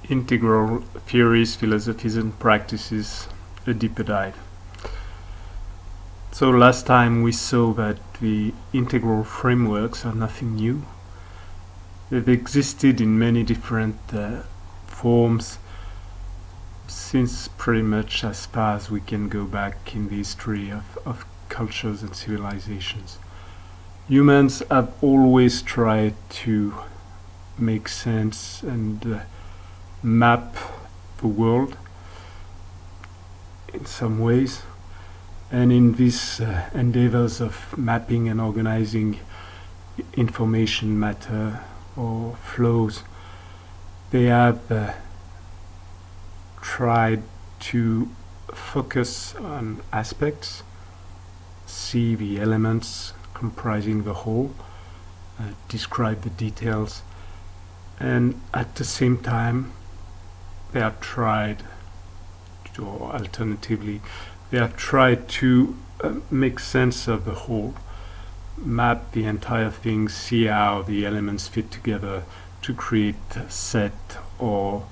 Integral theories, philosophies and practices, a deeper dive. So last time we saw that the integral frameworks are nothing new. They've existed in many different forms since pretty much as far as we can go back in the history of cultures and civilizations. Humans have always tried to make sense and map the world in some ways, and in these endeavors of mapping and organizing information, matter or flows, they have tried to focus on aspects, see the elements comprising the whole, describe the details, and at the same time they have tried to, or alternatively, they have tried to make sense of the whole, map the entire thing, see how the elements fit together to create a set or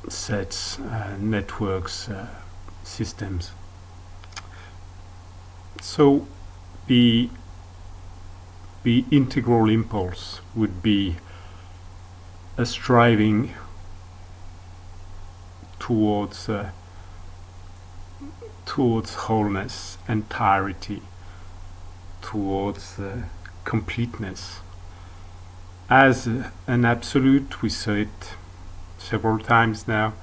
sets, networks, systems. So the integral impulse would be a striving towards wholeness, entirety, towards completeness. As an absolute, we saw it several times now,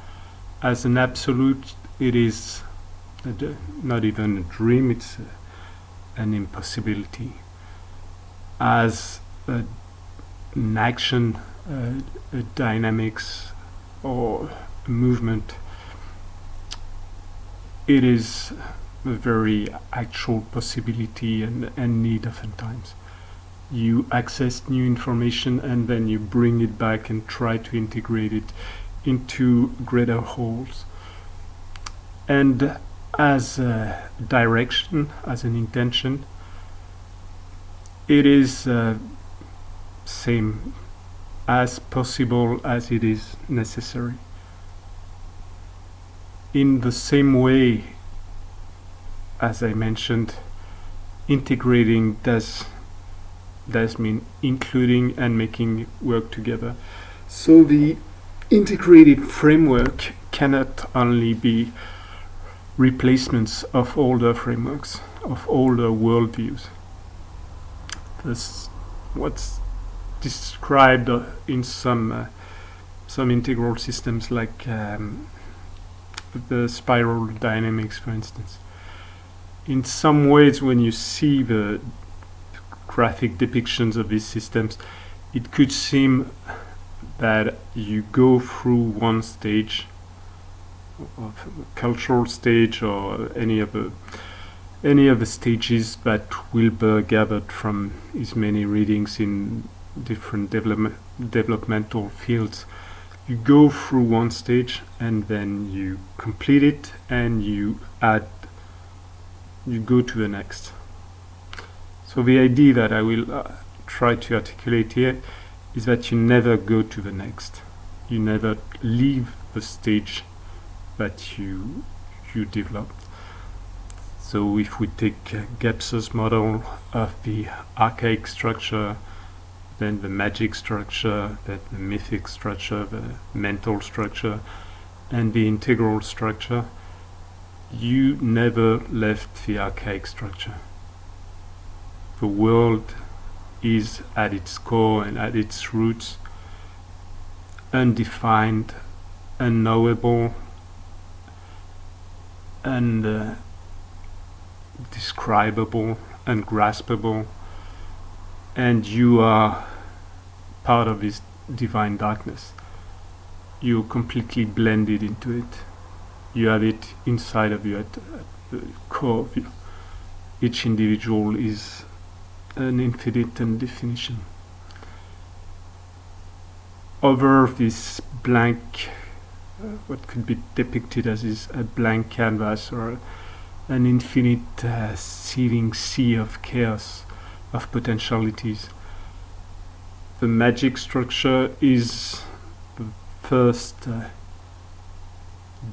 as an absolute it is not even a dream, it's an impossibility. As an action, a dynamics or a movement, it is a very actual possibility and need oftentimes. You access new information and then you bring it back and try to integrate it into greater wholes. And as a direction, as an intention, it is same as possible as it is necessary. In the same way, as I mentioned, integrating does mean including and making work together. So the integrated framework cannot only be replacements of older frameworks, of older worldviews. That's what's described in some integral systems, like the spiral dynamics, for instance. In some ways, when you see the graphic depictions of these systems, it could seem that you go through one stage of a cultural stage or any of the stages that Wilber gathered from his many readings in different developmental fields. You go through one stage and then you complete it and you go to the next. So the idea that I will try to articulate here is that you never go to the next. You never leave the stage that you developed. So if we take Gebser's model of the archaic structure, then the magic structure, then the mythic structure, the mental structure, and the integral structure, you never left the archaic structure. The world is at its core and at its roots undefined, unknowable, and describable, ungraspable, and you are part of this divine darkness. You're completely blended into it. You have it inside of you, at the core of you. Each individual is an infinite definition. Over this blank, what could be depicted as is a blank canvas or an infinite seething sea of chaos, of potentialities. The magic structure is the first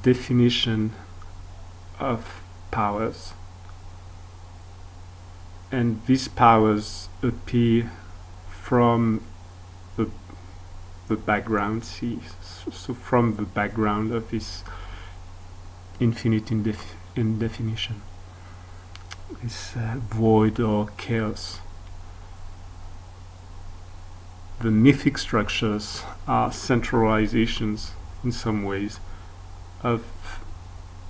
definition of powers, and these powers appear from the background sea, so from the background of this infinite in definition, this void or chaos. The mythic structures are centralizations in some ways of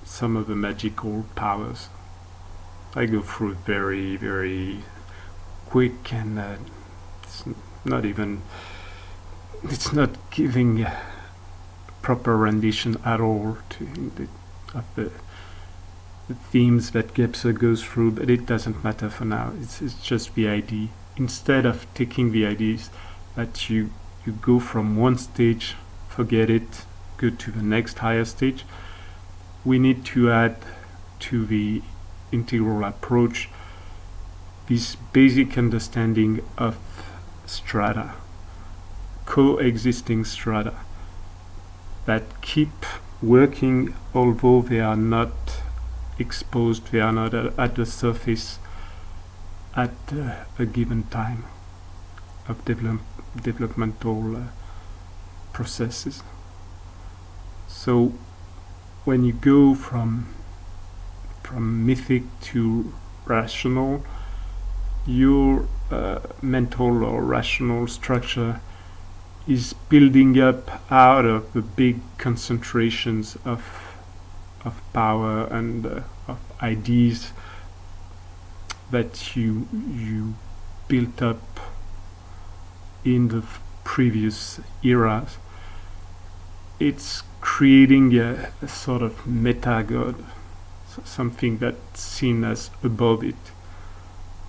some of the magical powers. I go through very, very quick, and it's not giving proper rendition at all of the themes that Gebser goes through, but it doesn't matter for now. It's just the idea. Instead of taking the ideas that you go from one stage, forget it, go to the next higher stage, we need to add to the integral approach this basic understanding of strata, coexisting strata, that keep working although they are not exposed, they are not at the surface at a given time of developmental processes. So when you go from mythic to rational, your mental or rational structure is building up out of the big concentrations of power and of ideas that you built up in the previous eras. It's creating a sort of meta-god, something that's seen as above it,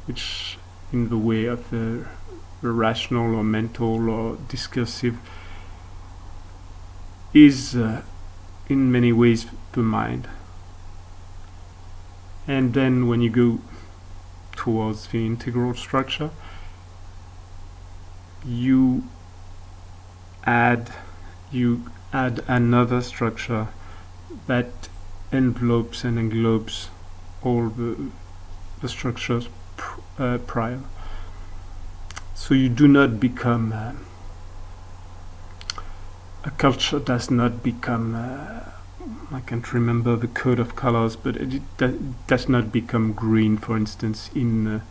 which in the way of the rational or mental or discursive is in many ways the mind. And then when you go towards the integral structure, you add another structure that envelopes and englobes all the structures prior. So you do not become a culture does not become I can't remember the code of colors, but it does not become green, for instance, in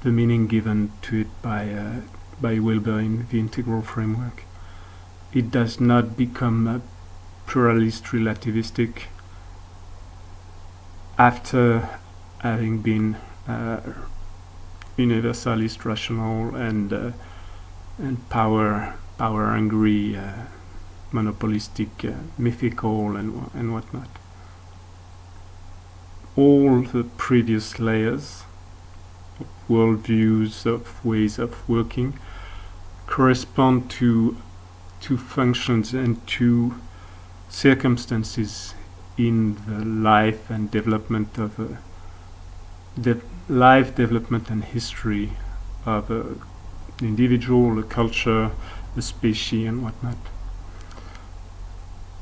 the meaning given to it by Wilber in the integral framework. It does not become pluralist relativistic after having been universalist rational and power hungry, monopolistic, mythical and whatnot. All the previous layers, worldviews, of ways of working, correspond to functions and to circumstances in the life and development of life development and history of an individual, a culture, a species, and whatnot.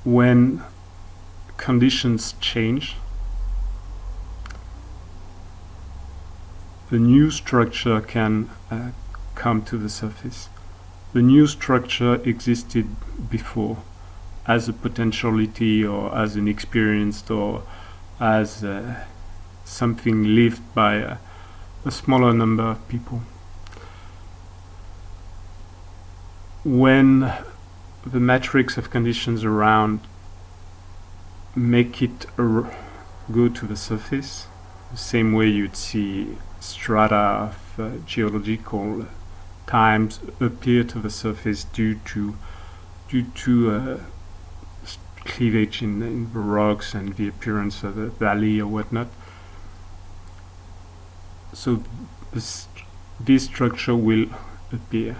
When conditions change, the new structure can come to the surface. The new structure existed before as a potentiality or as an experience or as something lived by a smaller number of people. When the matrix of conditions around make it go to the surface, the same way you'd see strata of geological times appear to the surface due to cleavage in the rocks and the appearance of a valley or whatnot. So this structure will appear,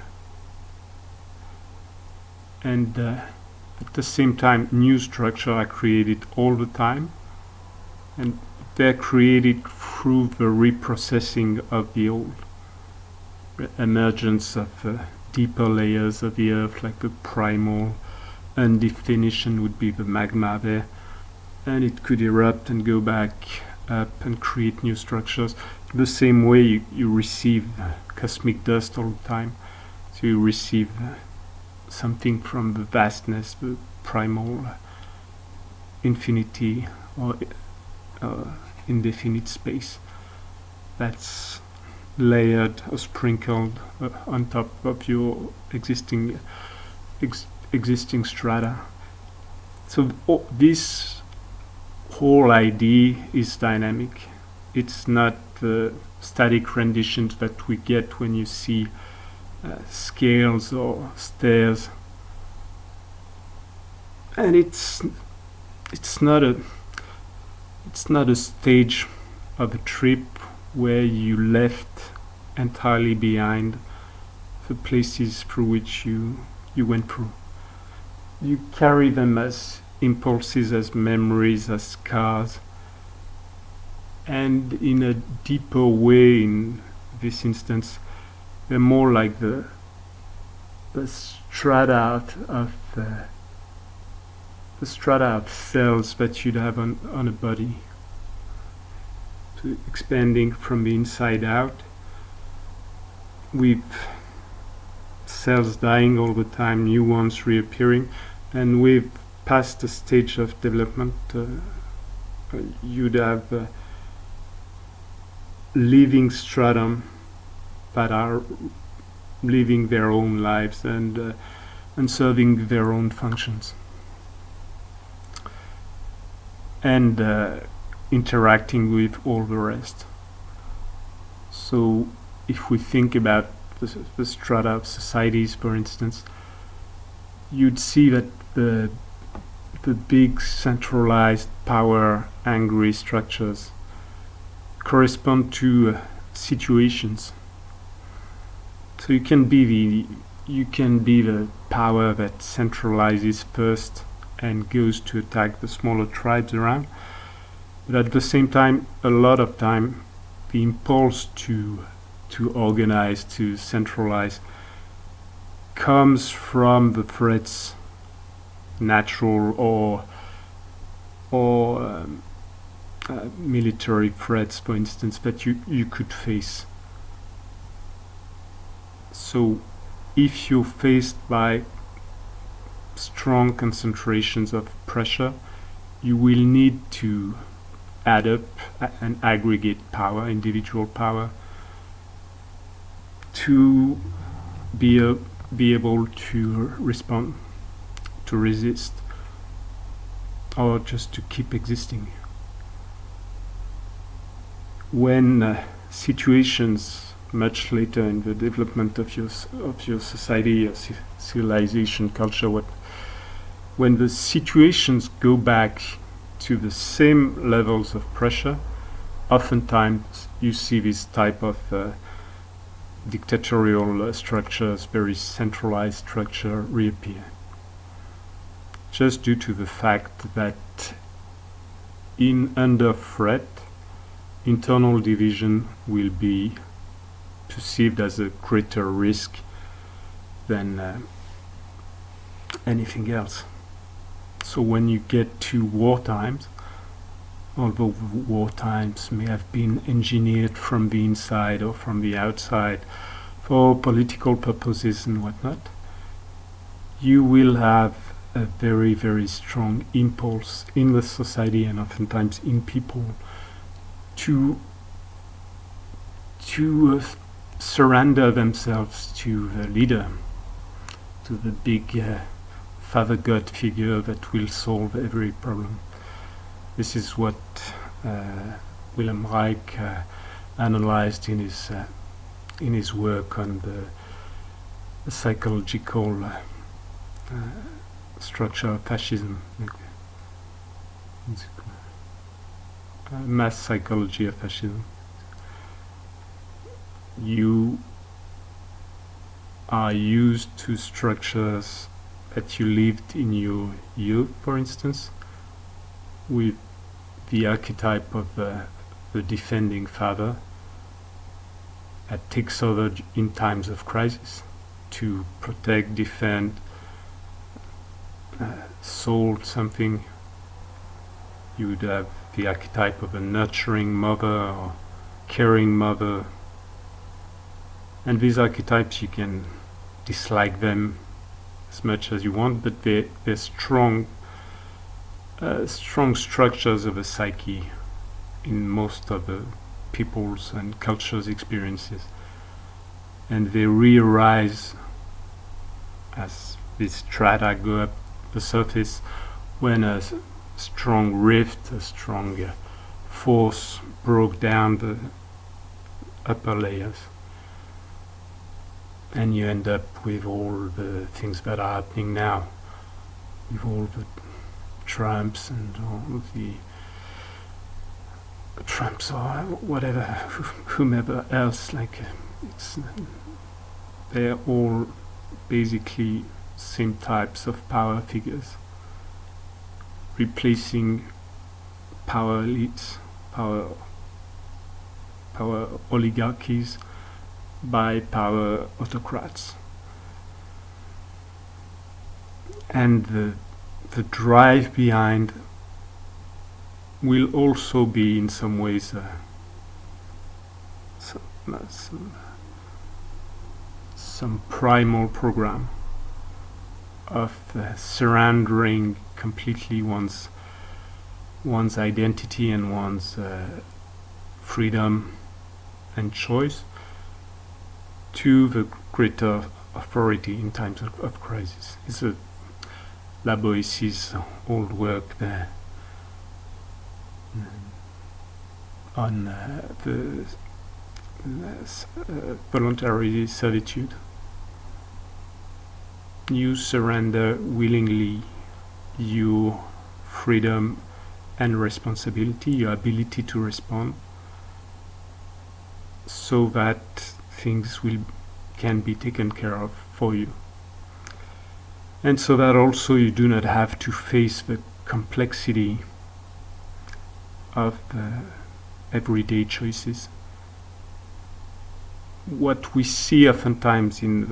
and at the same time new structure are created all the time, and they're created through the reprocessing of the old, the emergence of deeper layers of the earth, like the primal undefinition would be the magma there, and it could erupt and go back up and create new structures. The same way you receive cosmic dust all the time, so you receive something from the vastness, the primal infinity or indefinite space that's layered or sprinkled on top of your existing strata. So this whole idea is dynamic. It's not the static renditions that we get when you see scales or stairs, and it's not a stage of a trip where you left entirely behind the places through which you went through. You carry them as impulses, as memories, as scars, and in a deeper way, in this instance, they're more like the strata of the strata of cells that you'd have on a body, so expanding from the inside out, with cells dying all the time, new ones reappearing, and we've passed a stage of development. You'd have living stratum that are living their own lives and serving their own functions, and interacting with all the rest. So if we think about the strata of societies, for instance, you'd see that the big centralized power angry structures correspond to situations. So you can be the power that centralizes first and goes to attack the smaller tribes around, but at the same time, a lot of time, the impulse to organize, to centralize, comes from the threats, natural or military threats, for instance, that you could face. So if you're faced by strong concentrations of pressure, you will need to add up and aggregate power, individual power, to be able to respond, to resist, or just to keep existing. When situations much later in the development of your society, your civilization, culture, when the situations go back to the same levels of pressure, oftentimes you see this type of dictatorial structures, very centralized structure, reappear. Just due to the fact that under threat, internal division will be perceived as a greater risk than anything else. So when you get to war times, although war times may have been engineered from the inside or from the outside for political purposes and whatnot, you will have a very, very strong impulse in the society and oftentimes in people to surrender themselves to the leader, to the big father god figure that will solve every problem. This is what Wilhelm Reich analyzed in his work on the psychological structure of fascism, mass psychology of fascism. You are used to structures that you lived in your youth, for instance, with the archetype of the defending father that takes over in times of crisis to protect, defend, sold something, you would have the archetype of a nurturing mother or caring mother. And these archetypes, you can dislike them as much as you want, but they're strong structures of a psyche in most of the people's and cultures' experiences. And they re-arise as these strata go up the surface when a strong rift, a strong force broke down the upper layers. And you end up with all the things that are happening now, with all the Trumps and all of the Trumps or whatever, whomever else, they're all basically same types of power figures, replacing power elites, power oligarchies by power autocrats. And the drive behind will also be in some ways some primal program of surrendering completely one's identity and one's freedom and choice to the greater authority in times of crisis. It's a La Boétie's old work there on the voluntary servitude. You surrender willingly your freedom and responsibility, your ability to respond, so that things can be taken care of for you. And so that also you do not have to face the complexity of everyday choices. What we see oftentimes in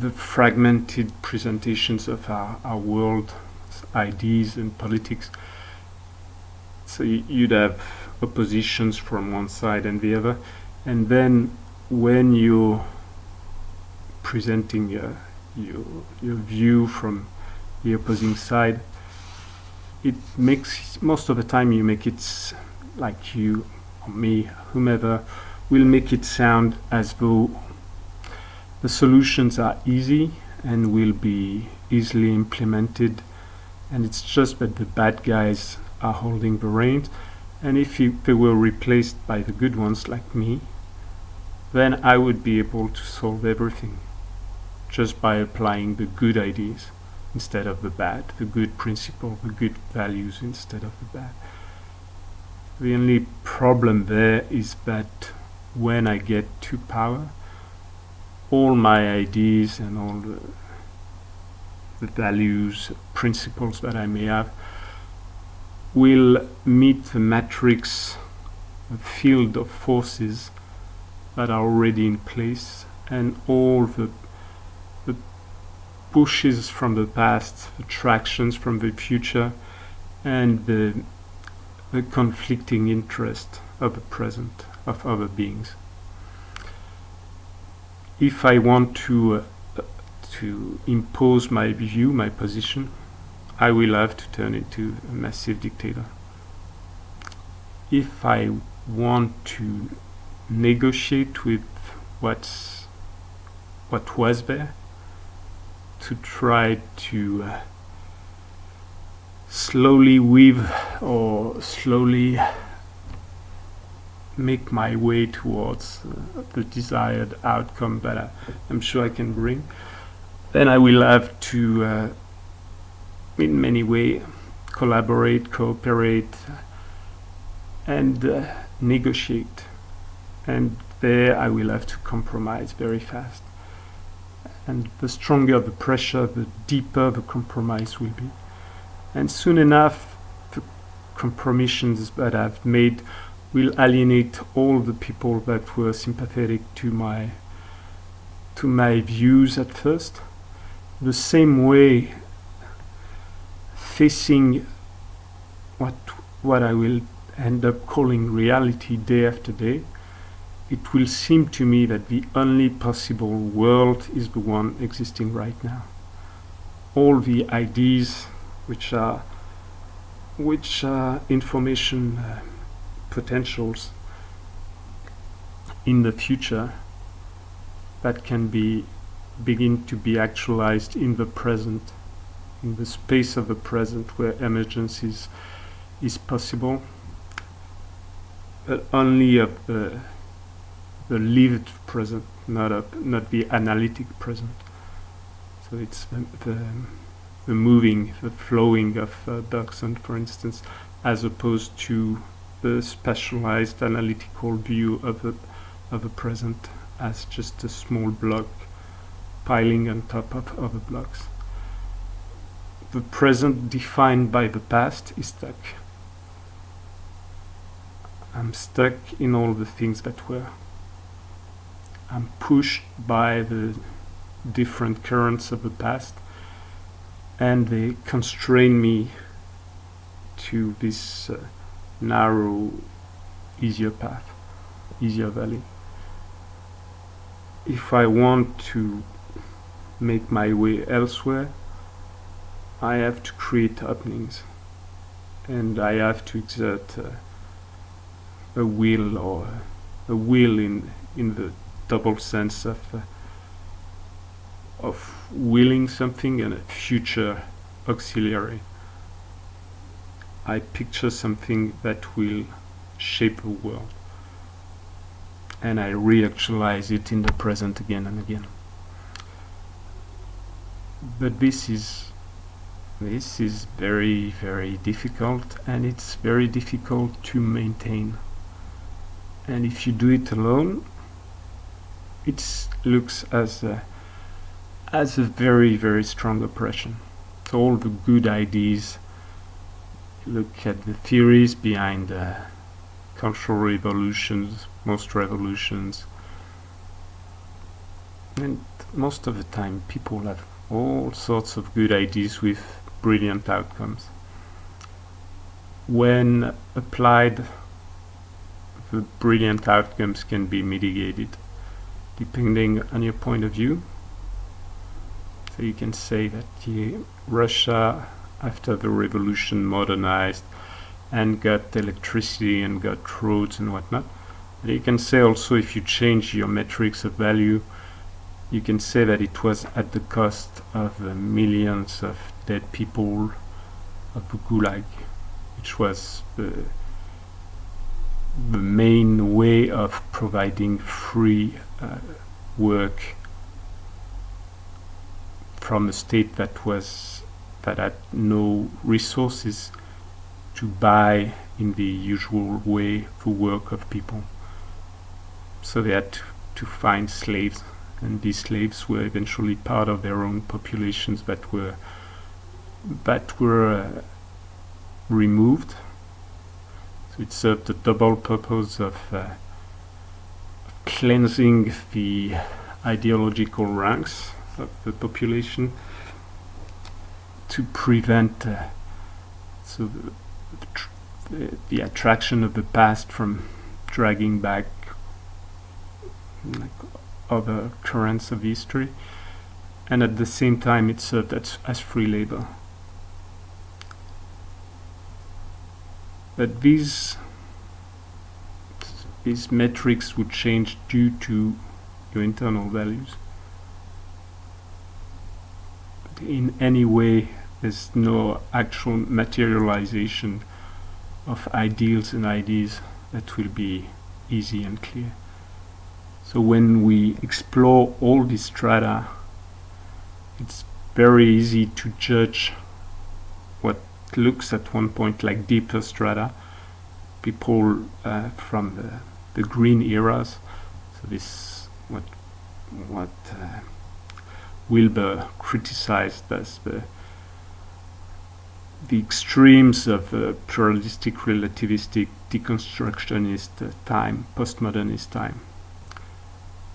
the fragmented presentations of our world, ideas and politics, so you'd have oppositions from one side and the other, and then when you're presenting your view from the opposing side, it makes, most of the time you make it, like you or me, whomever, will make it sound as though the solutions are easy and will be easily implemented, and it's just that the bad guys are holding the reins, and if they were replaced by the good ones like me, then I would be able to solve everything just by applying the good ideas instead of the bad, the good principle, the good values instead of the bad. The only problem there is that when I get to power, all my ideas and all the values, principles that I may have will meet the matrix, the field of forces that are already in place, and all the pushes from the past, attractions from the future, and the conflicting interest of the present, of other beings. If I want to impose my view, my position, I will have to turn into a massive dictator. If I want to negotiate with what was there, to try to slowly weave or slowly make my way towards the desired outcome that I'm sure I can bring, then I will have to in many ways collaborate, cooperate, and negotiate. And there I will have to compromise very fast. And the stronger the pressure, the deeper the compromise will be. And soon enough, the compromises that I've made will alienate all the people that were sympathetic to my views at first. The same way facing what I will end up calling reality day after day, it will seem to me that the only possible world is the one existing right now. All the ideas which are information potentials in the future that can begin to be actualized in the present, in the space of the present where emergence is possible, but only of the lived present, not the analytic present. So it's the moving, the flowing of Bergson, for instance, as opposed to the specialized analytical view of the present as just a small block piling on top of other blocks. The present defined by the past is stuck. I'm stuck in all the things that were. I'm pushed by the different currents of the past, and they constrain me to this narrow, easier path, easier valley. If I want to make my way elsewhere, I have to create openings, and I have to exert a will, or a will in the double sense of willing something and a future auxiliary. I picture something that will shape the world, and I reactualize it in the present again and again. But this is very, very difficult, and it's very difficult to maintain. And if you do it alone, it looks as a very, very strong oppression. So all the good ideas, look at the theories behind cultural revolutions, most revolutions, and most of the time people have all sorts of good ideas with brilliant outcomes. When applied, the brilliant outcomes can be mitigated depending on your point of view. So you can say that Russia, after the revolution, modernized and got electricity and got roads and whatnot. But you can say also, if you change your metrics of value, you can say that it was at the cost of millions of dead people of the Gulag, which was the main way of providing free work from a state that had no resources to buy in the usual way the work of people. So they had to find slaves, and these slaves were eventually part of their own populations that were removed. So it served the double purpose of cleansing the ideological ranks of the population, to prevent the attraction of the past from dragging back other currents of history, and at the same time it served as free labor. But these metrics would change due to your internal values. But in any way, there's no actual materialization of ideals and ideas that will be easy and clear. So when we explore all these strata, it's very easy to judge what looks at one point like deeper strata. People from the green eras, so this what Wilber criticized as the extremes of pluralistic, relativistic, deconstructionist time, postmodernist time.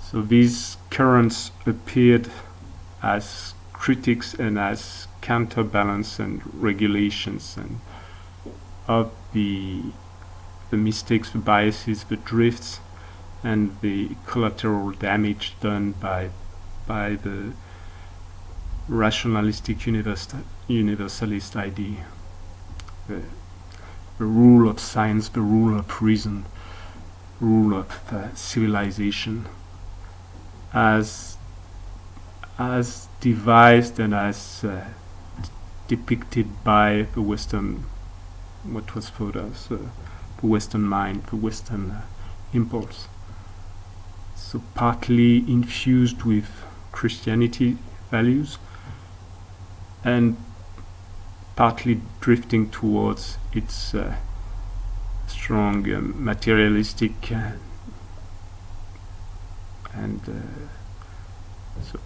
So these currents appeared as critics and as counterbalance and regulations and of the mistakes, the biases, the drifts, and the collateral damage done by the rationalistic universalist idea. The rule of science, the rule of reason, rule of civilization, as devised and as depicted by the Western, what was thought as the Western mind, the Western impulse. So partly infused with Christianity values and partly drifting towards its strong materialistic so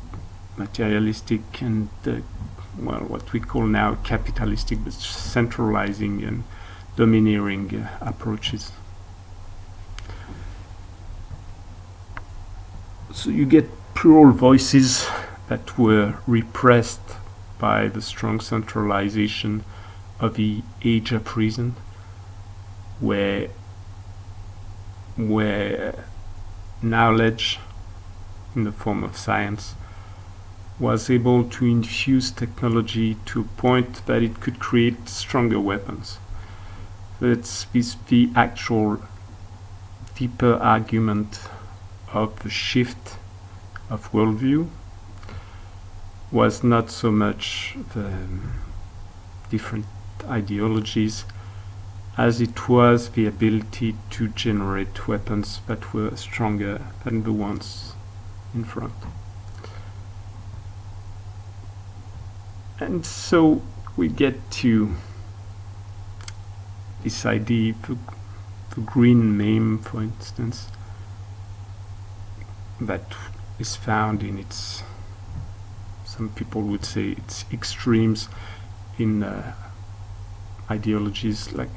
materialistic and what we call now capitalistic, but centralizing and domineering approaches. So you get plural voices that were repressed by the strong centralization of the age of reason, where knowledge in the form of science was able to infuse technology to a point that it could create stronger weapons. It's the actual deeper argument of the shift of worldview was not so much the different ideologies as it was the ability to generate weapons that were stronger than the ones in front. And so we get to this idea, the green meme, for instance, that is found in its, some people would say its extremes in ideologies like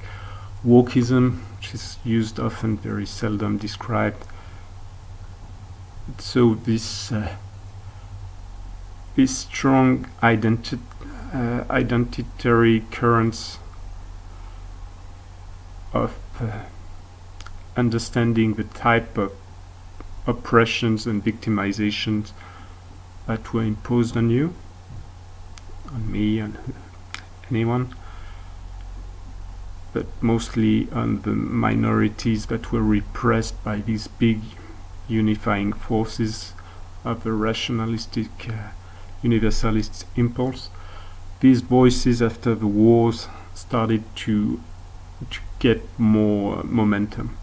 wokeism, which is used often, very seldom described. So this strong identitary currents of understanding the type of oppressions and victimizations that were imposed on you, on me, on anyone, but mostly on the minorities that were repressed by these big unifying forces of the rationalistic universalist impulse. These voices after the wars started to get more momentum,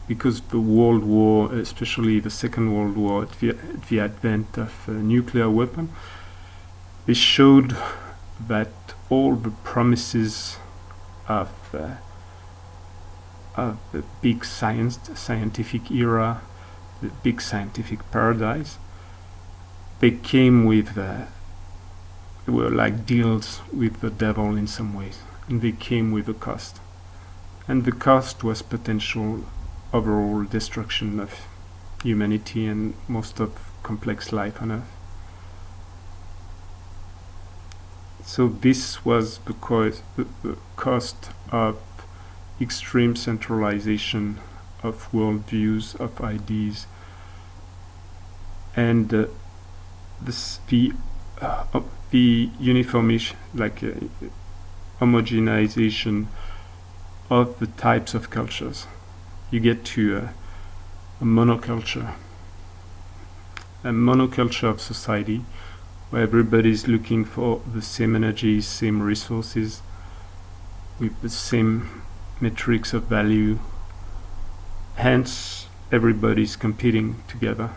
because the World War, especially the Second World War, the advent of a nuclear weapon, they showed that all the promises of the big scientific era, the big scientific paradise, they came with, they were like deals with the devil in some ways, and they came with a cost. And the cost was potential overall destruction of humanity and most of complex life on Earth. So this was the cost of extreme centralization of worldviews, of ideas, and the uniformization, like homogenization of the types of cultures. You get to a monoculture of society, where everybody's looking for the same energy, same resources, with the same metrics of value. Hence, everybody's competing together.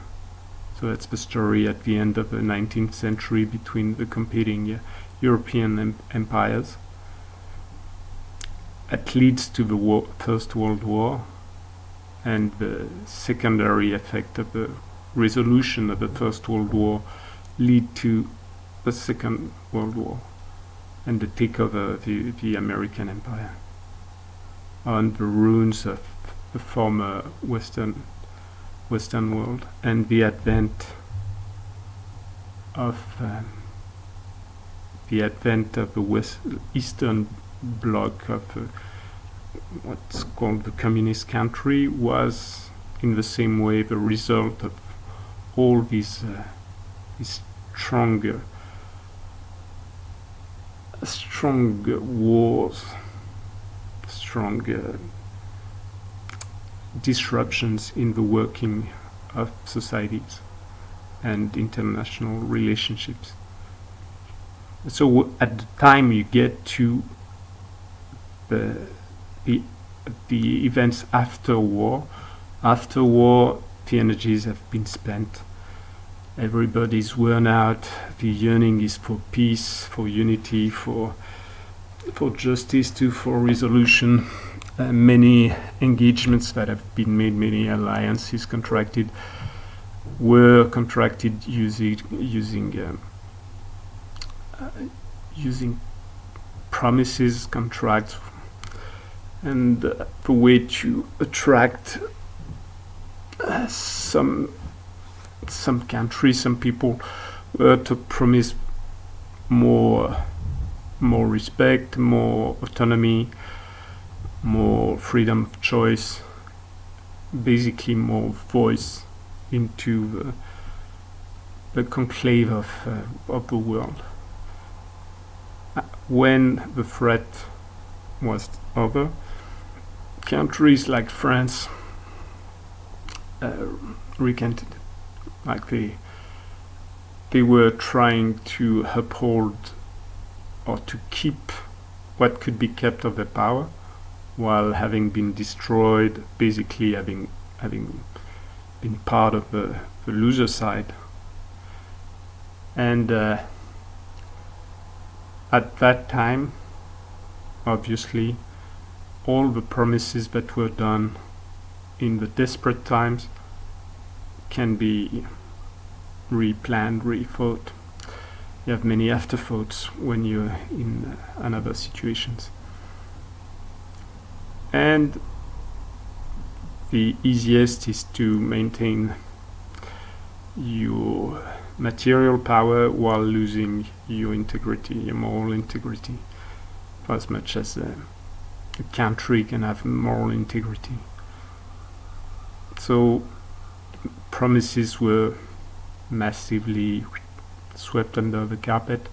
So that's the story at the end of the 19th century between the competing European empires. That leads to the First World War, and the secondary effect of the resolution of the First World War lead to the Second World War and the takeover of the American Empire on the ruins of the former Western world, and the advent of the advent of the Eastern Bloc of what's called the communist country was in the same way the result of all these strong wars, strong disruptions in the working of societies and international relationships. So at the time you get to the events after war, the energies have been spent. Everybody's worn out. The yearning is for peace, for unity, for justice, for resolution. Many engagements that have been made, many alliances were contracted using promises, contracts, and the way to attract some countries, some people, were to promise more respect, more autonomy, more freedom of choice, basically more voice into the conclave of the world. When the threat was over, countries like France recanted, like they were trying to uphold or to keep what could be kept of their power, while having been destroyed, basically having been part of the loser side. And at that time, obviously, all the promises that were done in the desperate times can be replanned, rethought. You have many afterthoughts when you're in another situations. And the easiest is to maintain your material power while losing your integrity, your moral integrity, for as much as a country can have moral integrity. So promises were massively swept under the carpet,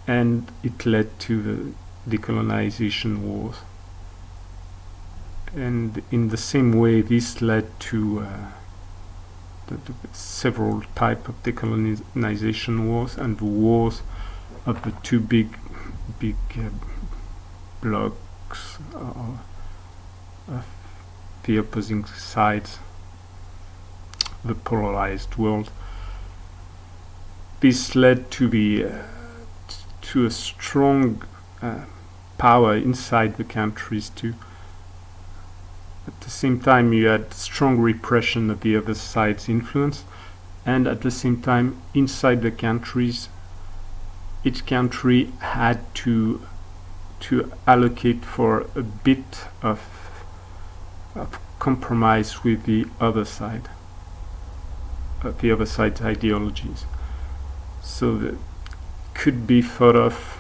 and it led to the decolonization wars. And in the same way, this led to the several types of decolonization wars, and the wars of the two big blocks of the opposing sides, the polarized world. This led to a strong power inside the countries too. At the same time, you had strong repression of the other side's influence, and at the same time, inside the countries, each country had to allocate for a bit of compromise with the other side, the other side's ideologies. So that could be thought of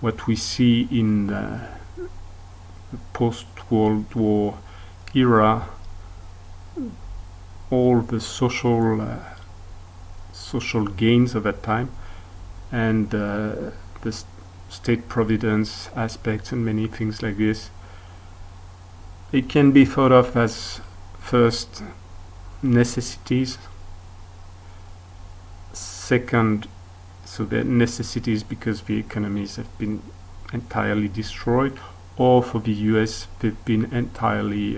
what we see in the post-World War era, all the social gains of that time, and the state providence aspects and many things like this. It can be thought of as first necessities, second, so the necessities because the economies have been entirely destroyed, or for the US they've been entirely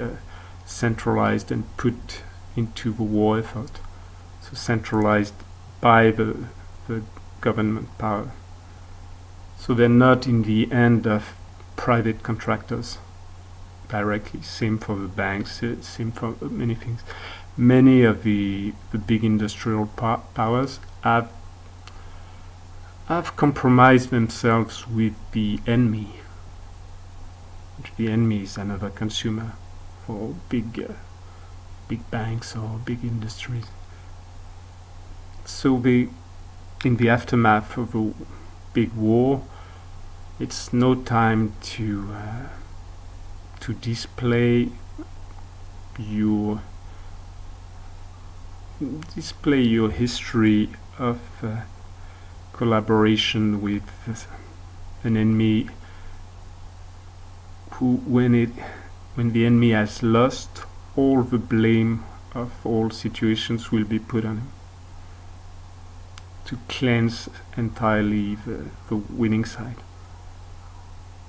centralized and put into the war effort, so centralized by the government power. So they're not in the hand of private contractors directly. Same for the banks, same for many things. Many of the big industrial powers have compromised themselves with the enemy. The enemy is another consumer for big banks or big industries. So in the aftermath of a big war, it's no time to display your history of collaboration with an enemy who, when the enemy has lost, all the blame of all situations will be put on him, to cleanse entirely the winning side.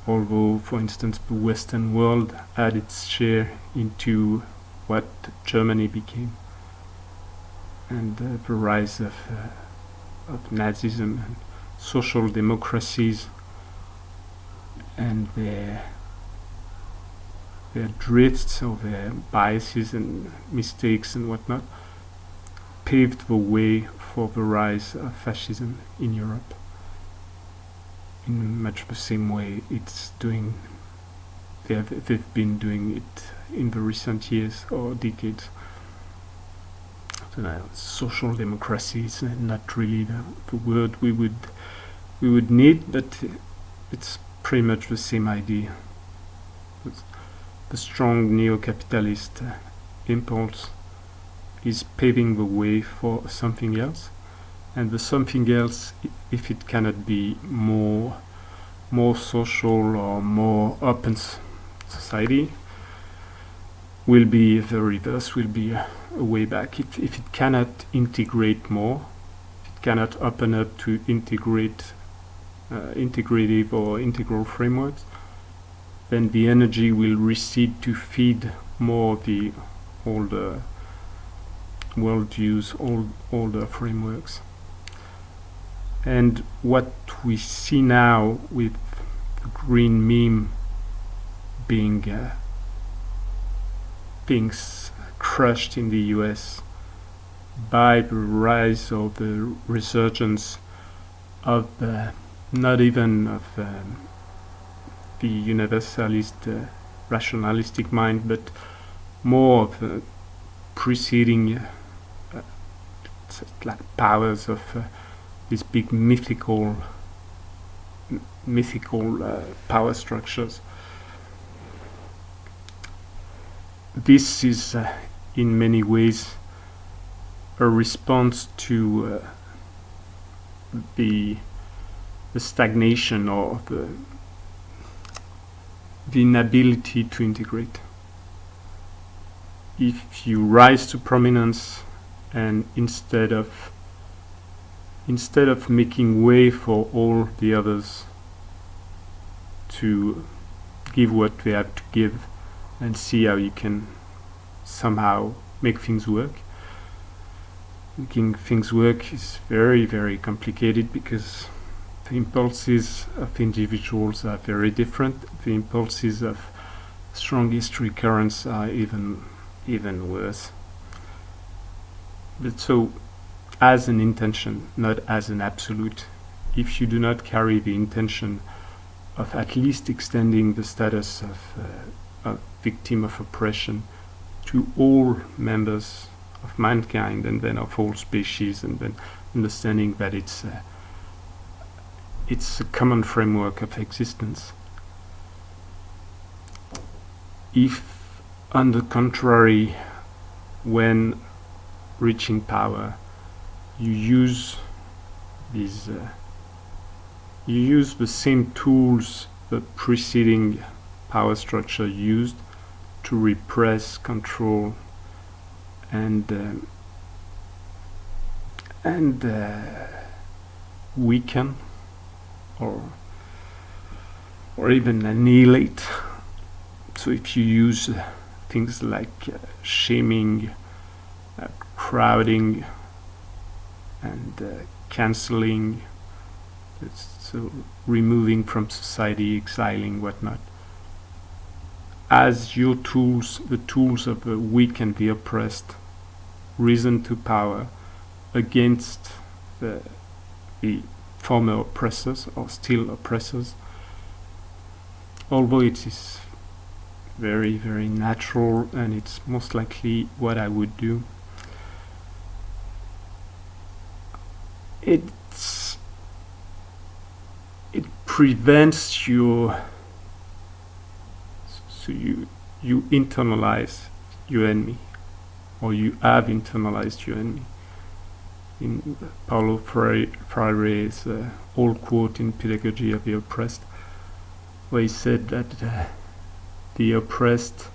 Although, for instance, the Western world had its share into what Germany became, and the rise of Nazism and social democracies and their drifts or their biases and mistakes and whatnot paved the way for the rise of fascism in Europe. In much the same way they've been doing it in the recent years or decades. Social democracy is not really the word we would need, but it's pretty much the same idea. The strong neo-capitalist impulse is paving the way for something else, and the something else, if it cannot be more social or more open society, will be the reverse, will be a way back. If it cannot integrate more, if it cannot open up to integrative or integral frameworks, then the energy will recede to feed more the older worldviews, older frameworks. And what we see now with the green meme being crushed in the US by the rise or the resurgence of not even of the universalist rationalistic mind, but more of the preceding like powers of these big mythical power structures. This is in many ways a response to the stagnation or the inability to integrate. If you rise to prominence and instead of making way for all the others to give what they have to give and see how you can somehow make things work. Making things work is very, very complicated because the impulses of individuals are very different. The impulses of strong history currents are even worse. But so, as an intention, not as an absolute, if you do not carry the intention of at least extending the status of victim of oppression to all members of mankind and then of all species, and then understanding that it's a common framework of existence. If, on the contrary, when reaching power, you use the same tools the preceding power structure used to repress, control, and weaken or even annihilate. So if you use things like shaming, crowding, and cancelling, so removing from society, exiling, whatnot, as your tools, the tools of the weak and the oppressed, risen to power against the former oppressors or still oppressors, although it is very, very natural and it's most likely what I would do. it's it prevents your, so you internalize your enemy, or you have internalized your enemy. In Paulo Freire's old quote in Pedagogy of the Oppressed, where he said that the oppressed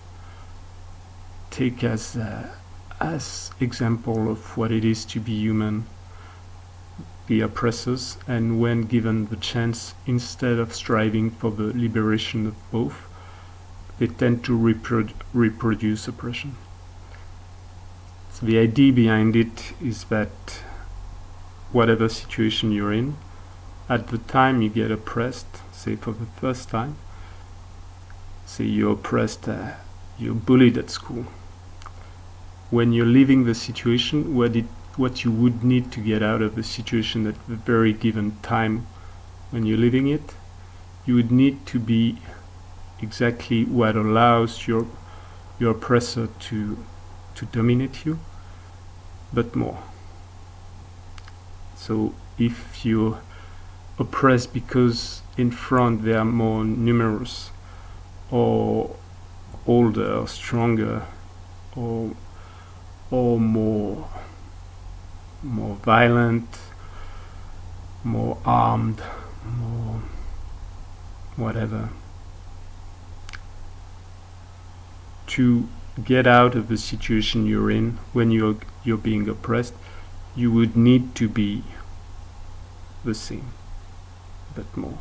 take as example of what it is to be human the oppressors, and when given the chance, instead of striving for the liberation of both, they tend to reproduce oppression. So the idea behind it is that whatever situation you're in, at the time you get oppressed, say for the first time, say you're oppressed, you're bullied at school. When you're leaving the situation, what you would need to get out of the situation at the very given time when you're leaving it, you would need to be exactly what allows your oppressor to dominate you, but more. So if you're oppressed because in front they are more numerous, or older, or stronger, or more violent, more armed, more whatever, to get out of the situation you're in when you're being oppressed, you would need to be the same, but more.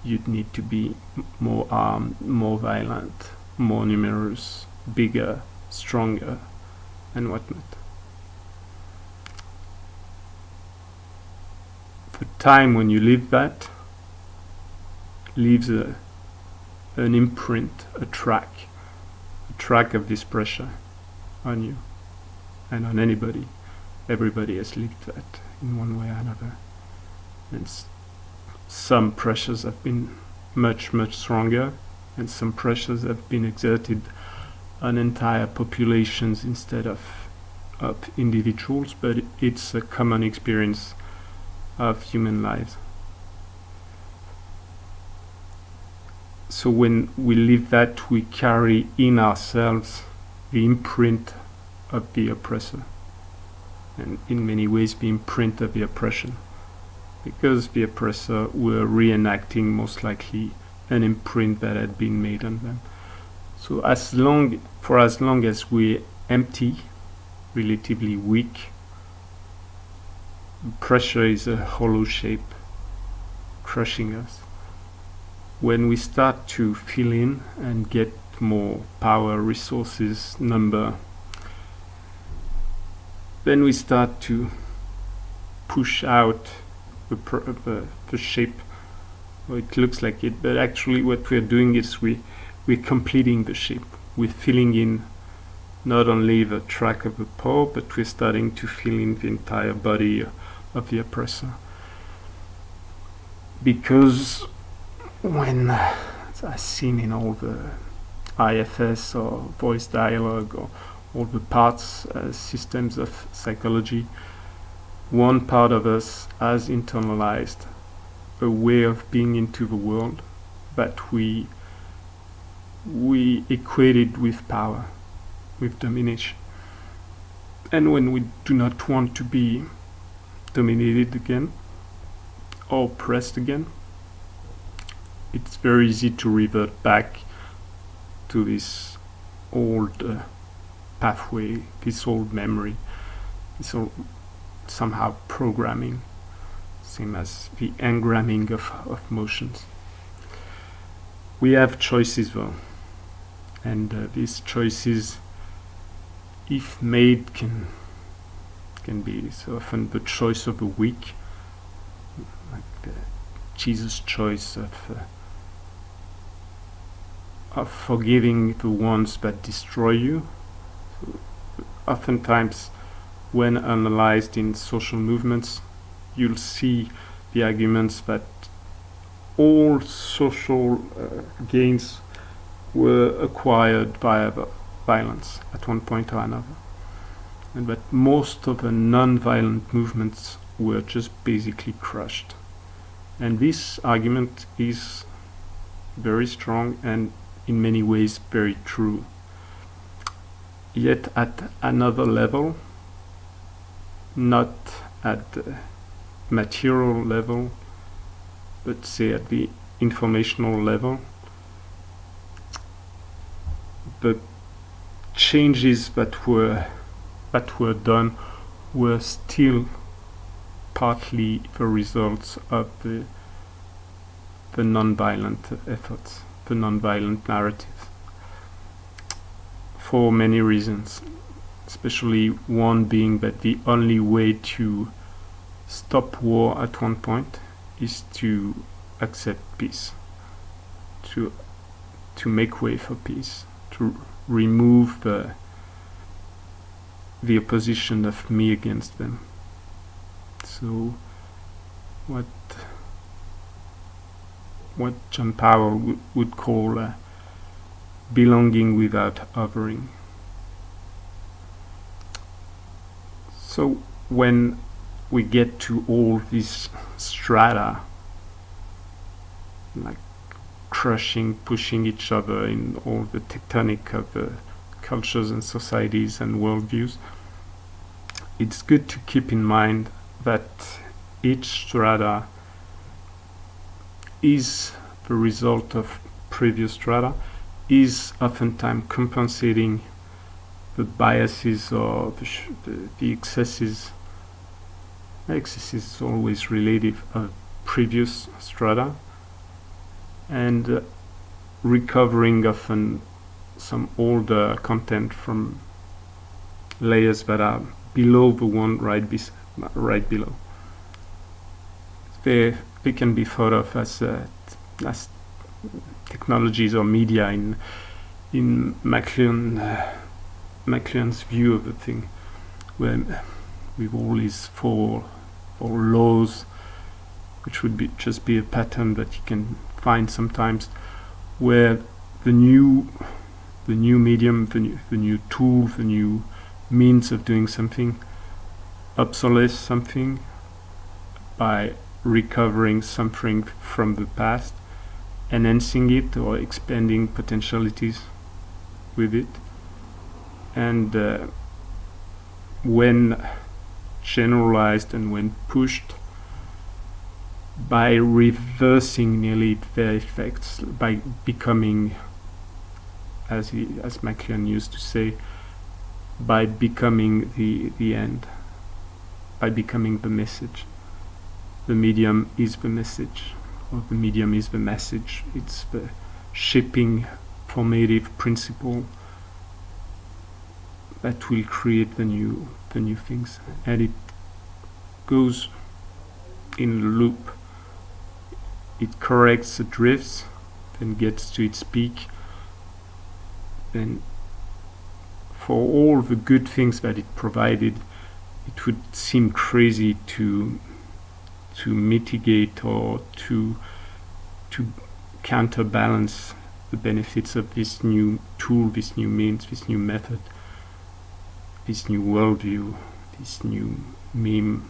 You'd need to be more armed, more violent, more numerous, bigger, stronger, and whatnot. The time when you live that leaves an imprint, a track of this pressure on you and on anybody. Everybody has lived that in one way or another. And some pressures have been much, much stronger, and some pressures have been exerted on entire populations instead of individuals, but it's a common experience of human lives. So when we live that, we carry in ourselves the imprint of the oppressor, and in many ways the imprint of the oppression, because the oppressor were reenacting most likely an imprint that had been made on them. So for as long as we're empty, relatively weak, pressure is a hollow shape crushing us. When we start to fill in and get more power, resources, number, then we start to push out the shape. Well, it looks like it, but actually what we're doing is we're completing the shape. We're filling in not only the track of the paw, but we're starting to fill in the entire body of the oppressor. Because when, as I've seen in all the IFS or voice dialogue or all the parts, systems of psychology, one part of us has internalized a way of being into the world that we equated with power, with domination. And when we do not want to be dominated again or oppressed again, it's very easy to revert back to this old pathway, this old memory, this old somehow programming, same as the engramming of motions. We have choices though, and these choices, if made, can be so often the choice of the weak, like Jesus' choice of forgiving the ones that destroy you. So oftentimes, when analyzed in social movements, you'll see the arguments that all social gains were acquired via violence at one point or another, and that most of the non-violent movements were just basically crushed. And this argument is very strong and in many ways very true. Yet at another level, not at the material level, but say at the informational level, the changes that were done were still partly the results of the non-violent efforts, the non-violent narratives, for many reasons, especially one being that the only way to stop war at one point is to accept peace, to make way for peace, to remove the opposition of me against them. So what John Powell would call belonging without othering. So when we get to all these strata, like crushing, pushing each other in all the tectonic of the cultures and societies and worldviews, it's good to keep in mind that each strata is the result of previous strata, is oftentimes compensating the biases or the excesses. Excesses is always relative of previous strata, and recovering often some older content from layers that are below the one right below. They can be thought of as technologies or media in McLuhan's view of the thing, where with all these four laws, which would just be a pattern that you can find sometimes, where the new medium, the new tool, the new means of doing something obsolesce something by recovering something from the past, enhancing it or expanding potentialities with it, and when generalized and when pushed, by reversing nearly their effects, by becoming, as McLuhan used to say, by becoming the end, by becoming the message. The medium is the message, or the medium is the message. It's the shaping formative principle that will create the new things, and it goes in a loop. It corrects the drifts, then gets to its peak, then for all the good things that it provided, it would seem crazy to mitigate or to counterbalance the benefits of this new tool, this new means, this new method, this new worldview, this new meme.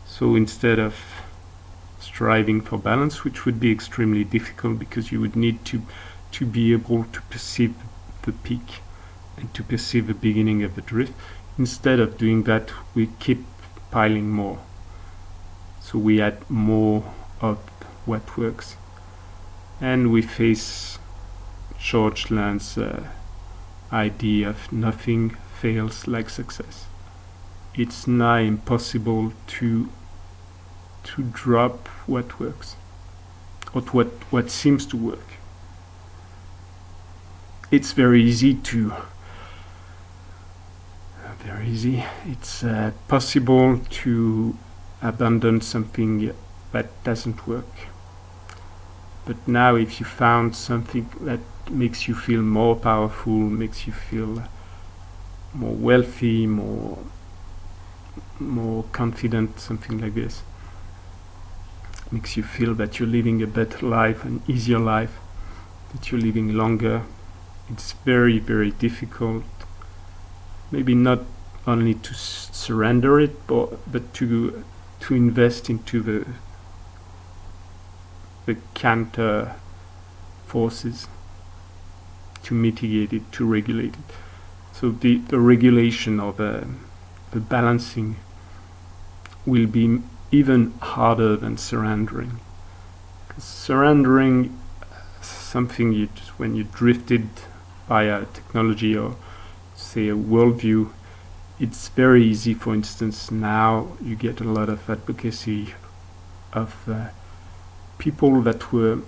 So instead of striving for balance, which would be extremely difficult because you would need to be able to perceive the peak and to perceive the beginning of the drift, instead of doing that, we keep piling more. So we add more of what works. And we face George Land's idea of nothing fails like success. It's nigh impossible to drop what works, or what seems to work. It's very easy. It's possible to abandon something that doesn't work. But now if you found something that makes you feel more powerful, makes you feel more wealthy, more confident, something like this, makes you feel that you're living a better life, an easier life, that you're living longer, it's very, very difficult, maybe not only to surrender it, but to to invest into the counter forces, to mitigate it, to regulate it. So the regulation of the balancing will be even harder than surrendering. 'Cause surrendering, something you just, when you drifted by a technology or say a worldview, it's very easy. For instance, now you get a lot of advocacy of people that were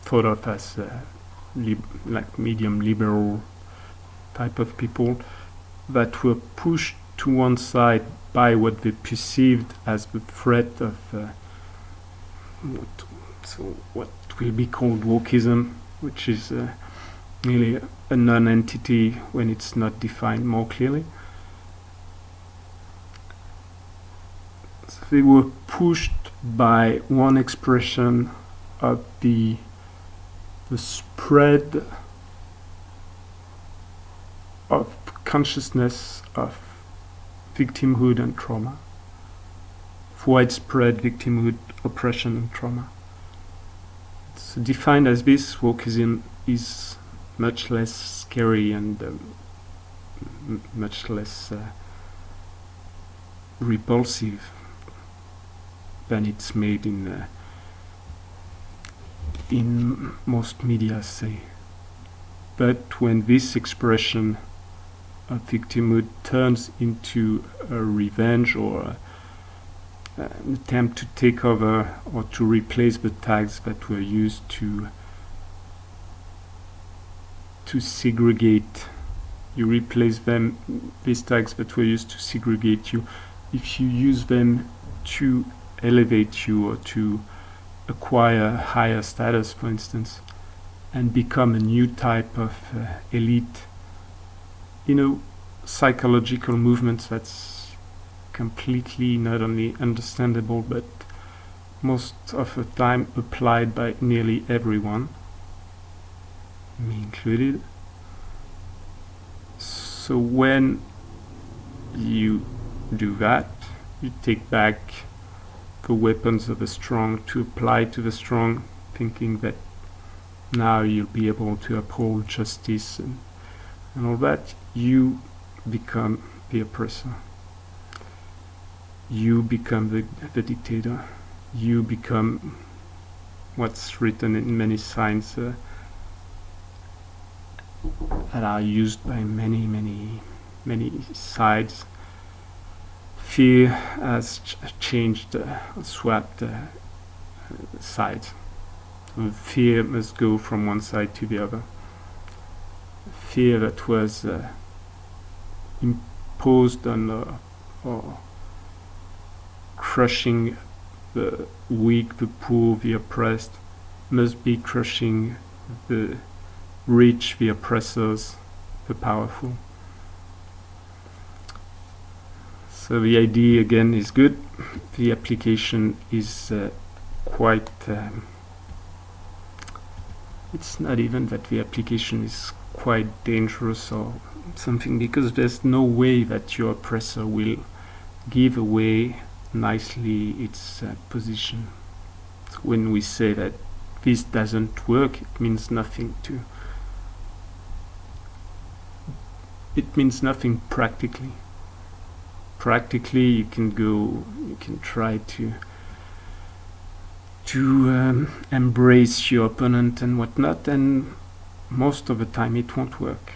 thought of as like medium liberal type of people that were pushed to one side by what they perceived as the threat of what will be called wokeism, which is really a non-entity when it's not defined more clearly. So they were pushed by one expression of the spread of consciousness of victimhood and trauma, widespread victimhood, oppression and trauma. So defined as this, wokeism is much less scary and much less repulsive than it's made in most media, say. But when this expression of victimhood turns into a revenge or an attempt to take over or to replace the tags that were used to segregate, you replace them, these tags that were used to segregate you, if you use them to elevate you or to acquire higher status, for instance, and become a new type of elite, psychological movements that's completely not only understandable but most of the time applied by nearly everyone, me included. So when you do that, you take back the weapons of the strong to apply to the strong, thinking that now you'll be able to uphold justice and all that, you become the oppressor. You become the dictator. You become what's written in many signs that are used by many sides. Fear has changed, swapped sides. So fear must go from one side to the other. Fear that was imposed on or crushing the weak, the poor, the oppressed, must be crushing the rich, the oppressors, the powerful. So the idea again is good. The application is quite. It's not even that the application is quite dangerous or something, because there's no way that your oppressor will give away nicely its position. So when we say that this doesn't work, it means nothing to. It means nothing practically. Practically, you can try to embrace your opponent and whatnot, and most of the time it won't work.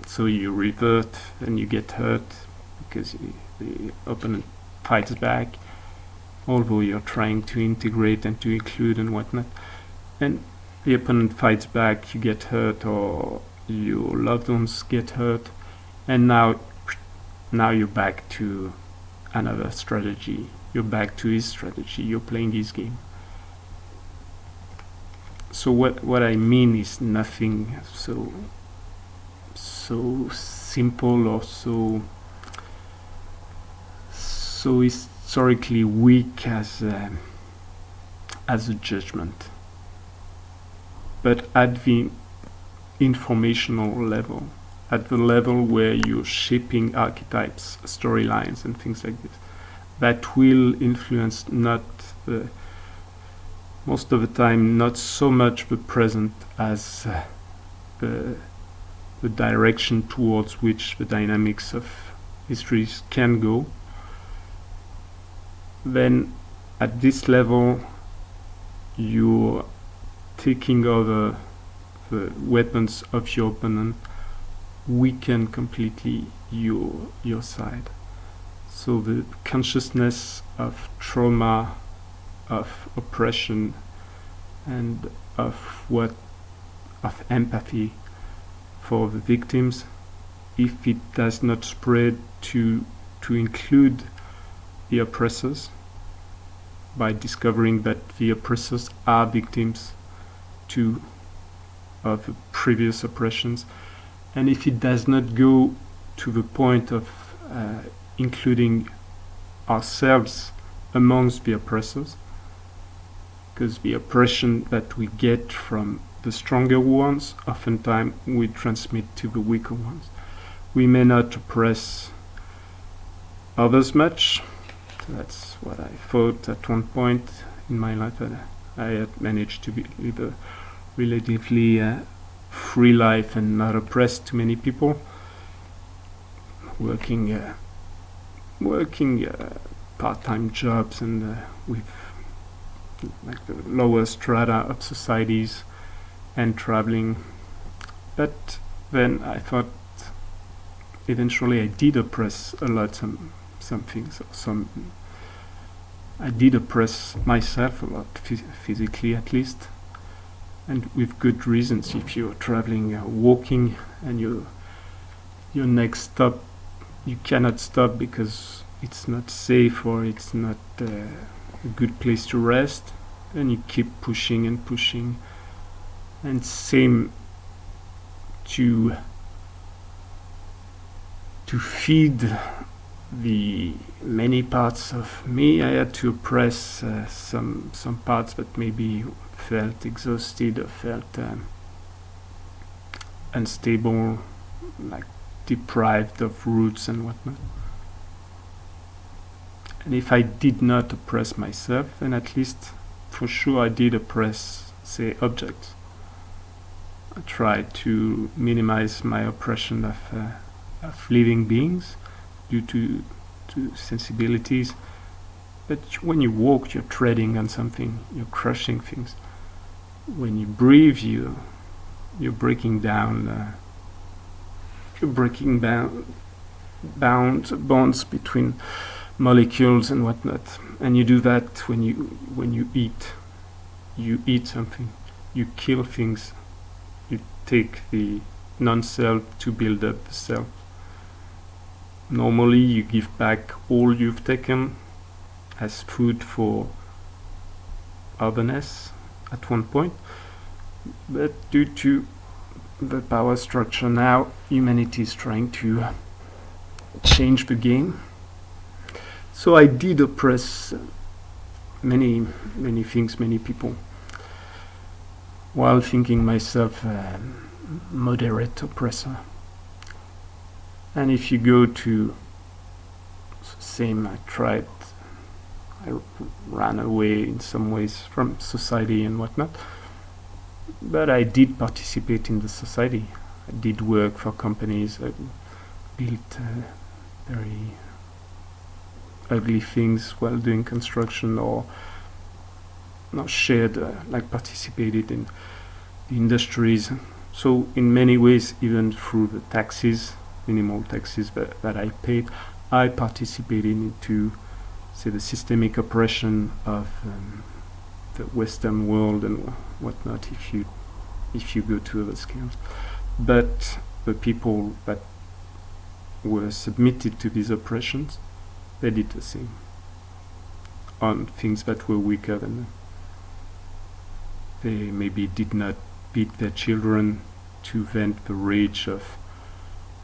So you revert and you get hurt because the opponent fights back, although you're trying to integrate and to include and whatnot. And the opponent fights back, you get hurt, or your loved ones get hurt, and now you're back to another strategy. You're back to his strategy. You're playing his game. So what I mean is nothing so simple or so historically weak as a judgment. But at the informational level, at the level where you're shaping archetypes, storylines, and things like this. That will influence most of the time, not so much the present as the direction towards which the dynamics of histories can go. Then at this level, you're taking over the weapons of your opponent, weaken completely your side. So the consciousness of trauma, of oppression, and of empathy for the victims, if it does not spread to include the oppressors, by discovering that the oppressors are victims too of previous oppressions, and if it does not go to the point of including ourselves amongst the oppressors, because the oppression that we get from the stronger ones, oftentimes we transmit to the weaker ones. We may not oppress others much. So that's what I thought at one point in my life, that I had managed to live a relatively free life and not oppressed too many people, working part-time jobs and with like the lower strata of societies, and traveling. But then I thought eventually I did oppress a lot some things. I did oppress myself a lot, physically at least, and with good reasons. If you're traveling, walking, and your next stop, you cannot stop because it's not safe or it's not a good place to rest, and you keep pushing and pushing. And same to feed the many parts of me, I had to oppress some parts that maybe felt exhausted or felt unstable, like deprived of roots and whatnot. And if I did not oppress myself, then at least for sure I did oppress, say, objects. I tried to minimize my oppression of living beings due to sensibilities. But when you walk, you're treading on something, you're crushing things. When you breathe, you're breaking down. You're breaking bonds between molecules and whatnot. And you do that when you eat. You eat something. You kill things. You take the non-self to build up the self. Normally you give back all you've taken as food for otherness at one point, but due to the power structure now, humanity is trying to change the game. So I did oppress many things, many people, while thinking myself a moderate oppressor. And if you go to same, I ran away in some ways from society and whatnot, but I did participate in the society. I did work for companies. I built very ugly things while doing construction, or shared, like participated in the industries. So in many ways, even through the taxes, minimal taxes that I paid, I participated into, say, the systemic oppression of the Western world and whatnot, if you go to other scales. But the people that were submitted to these oppressions, they did the same on things that were weaker than them. They maybe did not beat their children to vent the rage of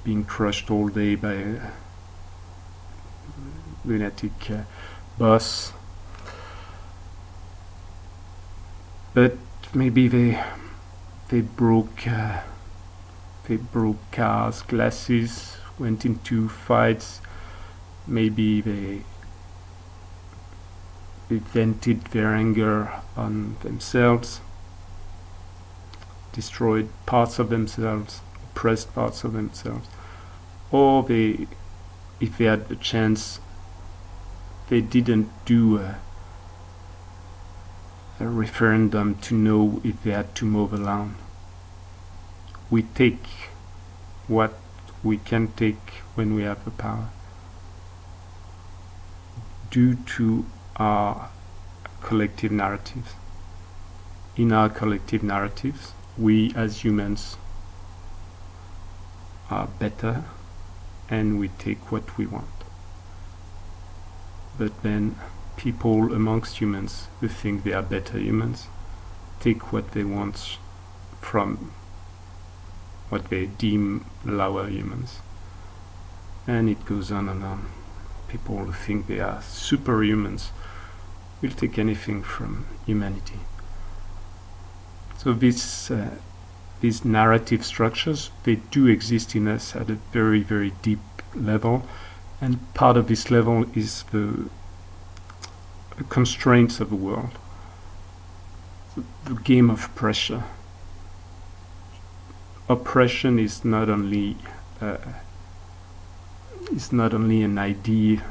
being crushed all day by a lunatic boss, but maybe they broke they broke cars, glasses, went into fights. Maybe they vented their anger on themselves, destroyed parts of themselves, oppressed parts of themselves. Or they, if they had the chance, they didn't do a referendum to know if they had to mow the lawn. We take what we can take when we have the power, due to our collective narratives. In our collective narratives, we as humans are better and we take what we want. But then people amongst humans who think they are better humans take what they want from what they deem lower humans. And it goes on and on. People who think they are superhumans will take anything from humanity. So these narrative structures, they do exist in us at a very, very deep level, and part of this level is the constraints of the world, the game of pressure. Oppression is not only an idea,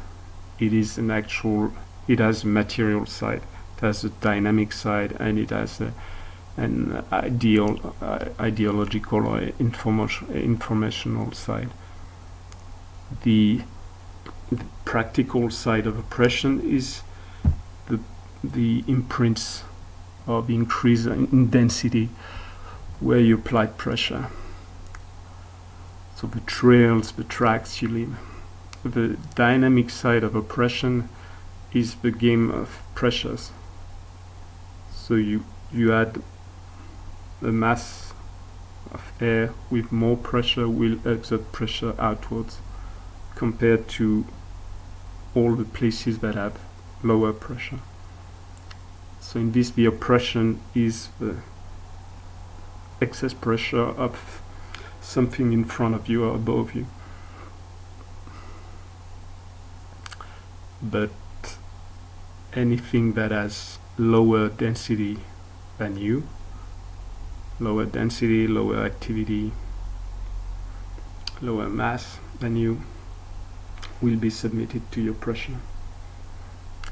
it is an actual. It has a material side, it has a dynamic side, and it has an ideological or informational side. The practical side of oppression is the imprints or the increase in density where you apply pressure. So the trails, the tracks you leave. The dynamic side of oppression is the game of pressures. So you add a mass of air with more pressure will exert pressure outwards compared to all the places that have lower pressure. So in this, the oppression is the excess pressure of something in front of you or above you. But anything that has lower density than you, lower density, lower activity, lower mass than you, will be submitted to your pressure.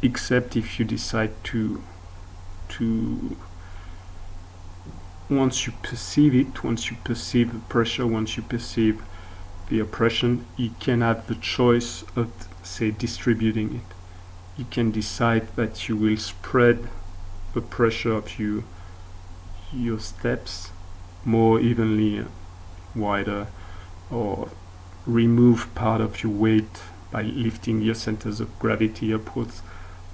Except if you decide to once you perceive it, once you perceive the pressure, once you perceive the oppression, you can have the choice of, say, distributing it. You can decide that you will spread the pressure of your steps more evenly, wider, or remove part of your weight by lifting your centers of gravity upwards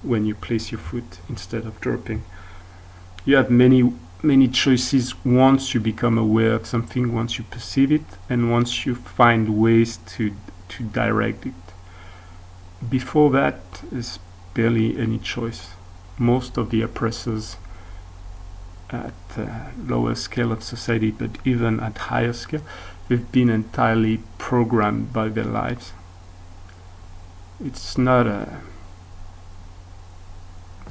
when you place your foot instead of dropping. You have many choices once you become aware of something, once you perceive it, and once you find ways to direct it. Before that, there's barely any choice. Most of the oppressors at lower scale of society, but even at higher scale, they've been entirely programmed by their lives. It's not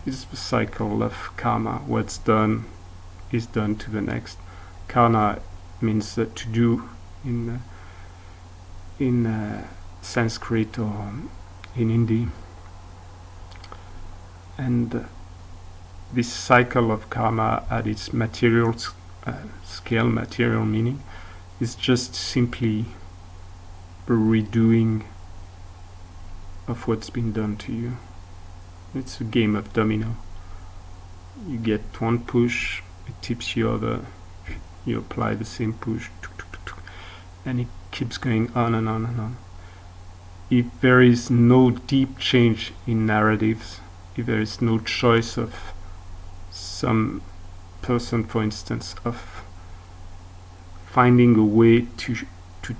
it's the cycle of karma. What's done is done to the next. Karma means to do in Sanskrit or in Hindi. And this cycle of karma at its material scale, material meaning, is just simply a redoing of what's been done to you. It's a game of domino. You get one push, it tips you over, you apply the same push, and it keeps going on and on and on. If there is no deep change in narratives, if there is no choice of some person, for instance, of finding a way to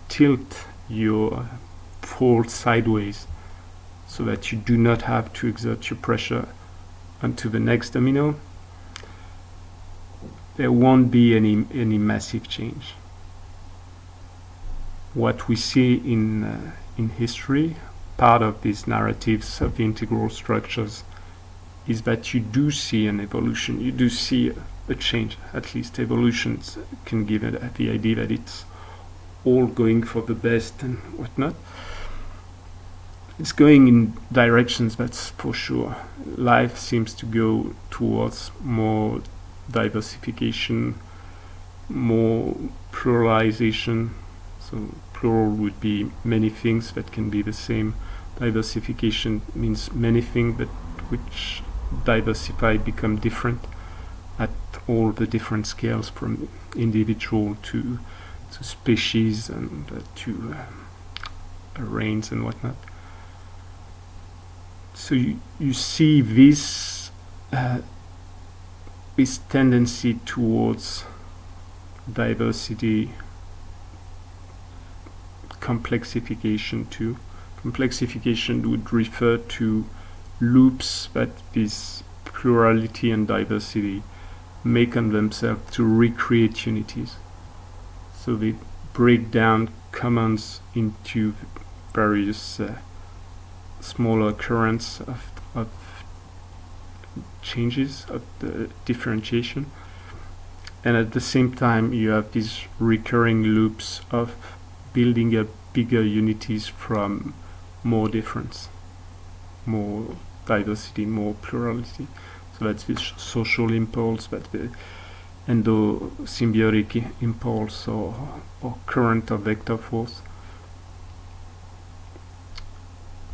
tilt your fall sideways so that you do not have to exert your pressure onto the next domino, there won't be any massive change. what we see in history, part of these narratives of the integral structures, is that you do see an evolution, you do see a change. At least evolutions can give it the idea that it's all going for the best and whatnot. It's going in directions, that's for sure. Life seems to go towards more diversification, more pluralization. So plural would be many things that can be the same. Diversification means many things but which diversified become different at all the different scales, from individual to species and to range and whatnot. So you see this this tendency towards diversity, complexification too. Complexification would refer to loops that this plurality and diversity make on themselves to recreate unities. So they break down commons into various smaller currents of changes, of the differentiation. And at the same time, you have these recurring loops of building up bigger unities from more difference, more diversity, more plurality. So that's this social impulse, that's the endosymbiotic impulse or current or vector force.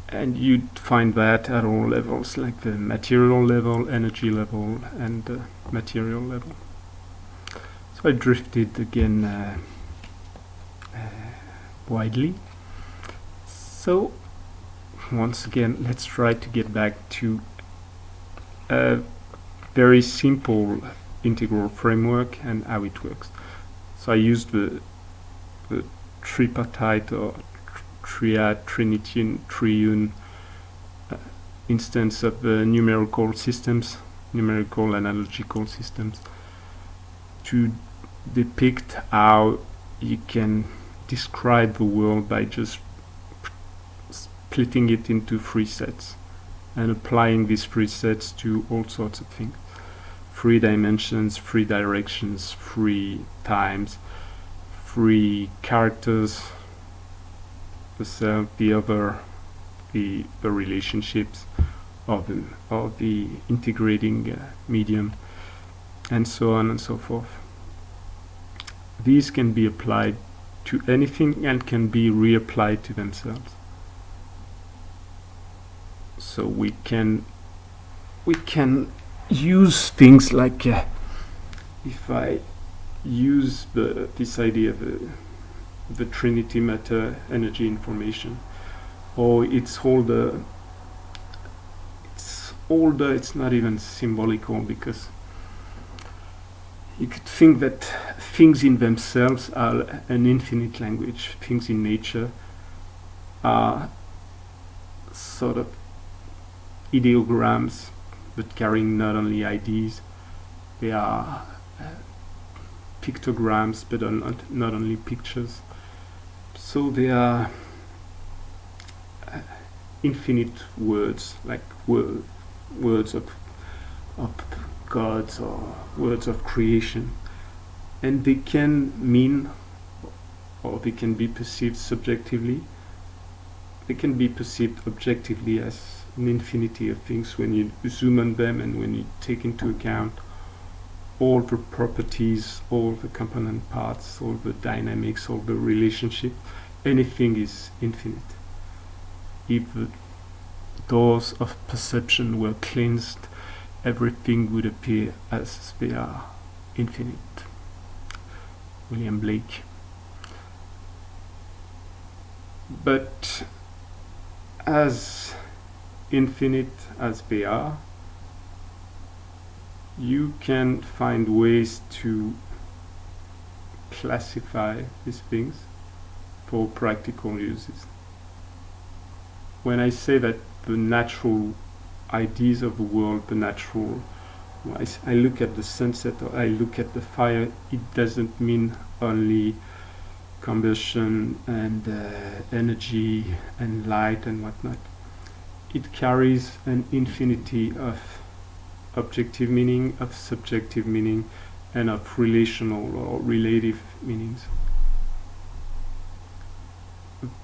And you'd find that at all levels, like the material level, energy level, and the material level. So I drifted again widely. So once again, let's try to get back to a very simple integral framework and how it works. So I used the tripartite or triad, trinity, triune instance of the numerical systems, numerical analogical systems, to depict how you can describe the world by just splitting it into three sets and applying these three sets to all sorts of things. 3 dimensions, 3 directions, 3 times, 3 characters, the self, the other, the relationships, or the integrating medium, and so on and so forth. These can be applied to anything and can be reapplied to themselves. So we can use things like if I use this idea of the trinity, matter, energy, information, or it's not even symbolical, because you could think that things in themselves are an infinite language. Things in nature are sort of ideograms, but carrying not only ideas, they are pictograms, but not only pictures. So they are infinite words, like words of gods or words of creation, and they can mean, or they can be perceived subjectively. They can be perceived objectively as an infinity of things when you zoom on them and when you take into account all the properties, all the component parts, all the dynamics, all the relationship. Anything is infinite. If the doors of perception were cleansed, everything would appear as they are infinite. William Blake. But as infinite as they are, you can find ways to classify these things for practical uses. When I say that the natural ideas of the world, the natural, I look at the sunset or I look at the fire, it doesn't mean only combustion and energy and light and whatnot. It carries an infinity of objective meaning, of subjective meaning, and of relational or relative meanings.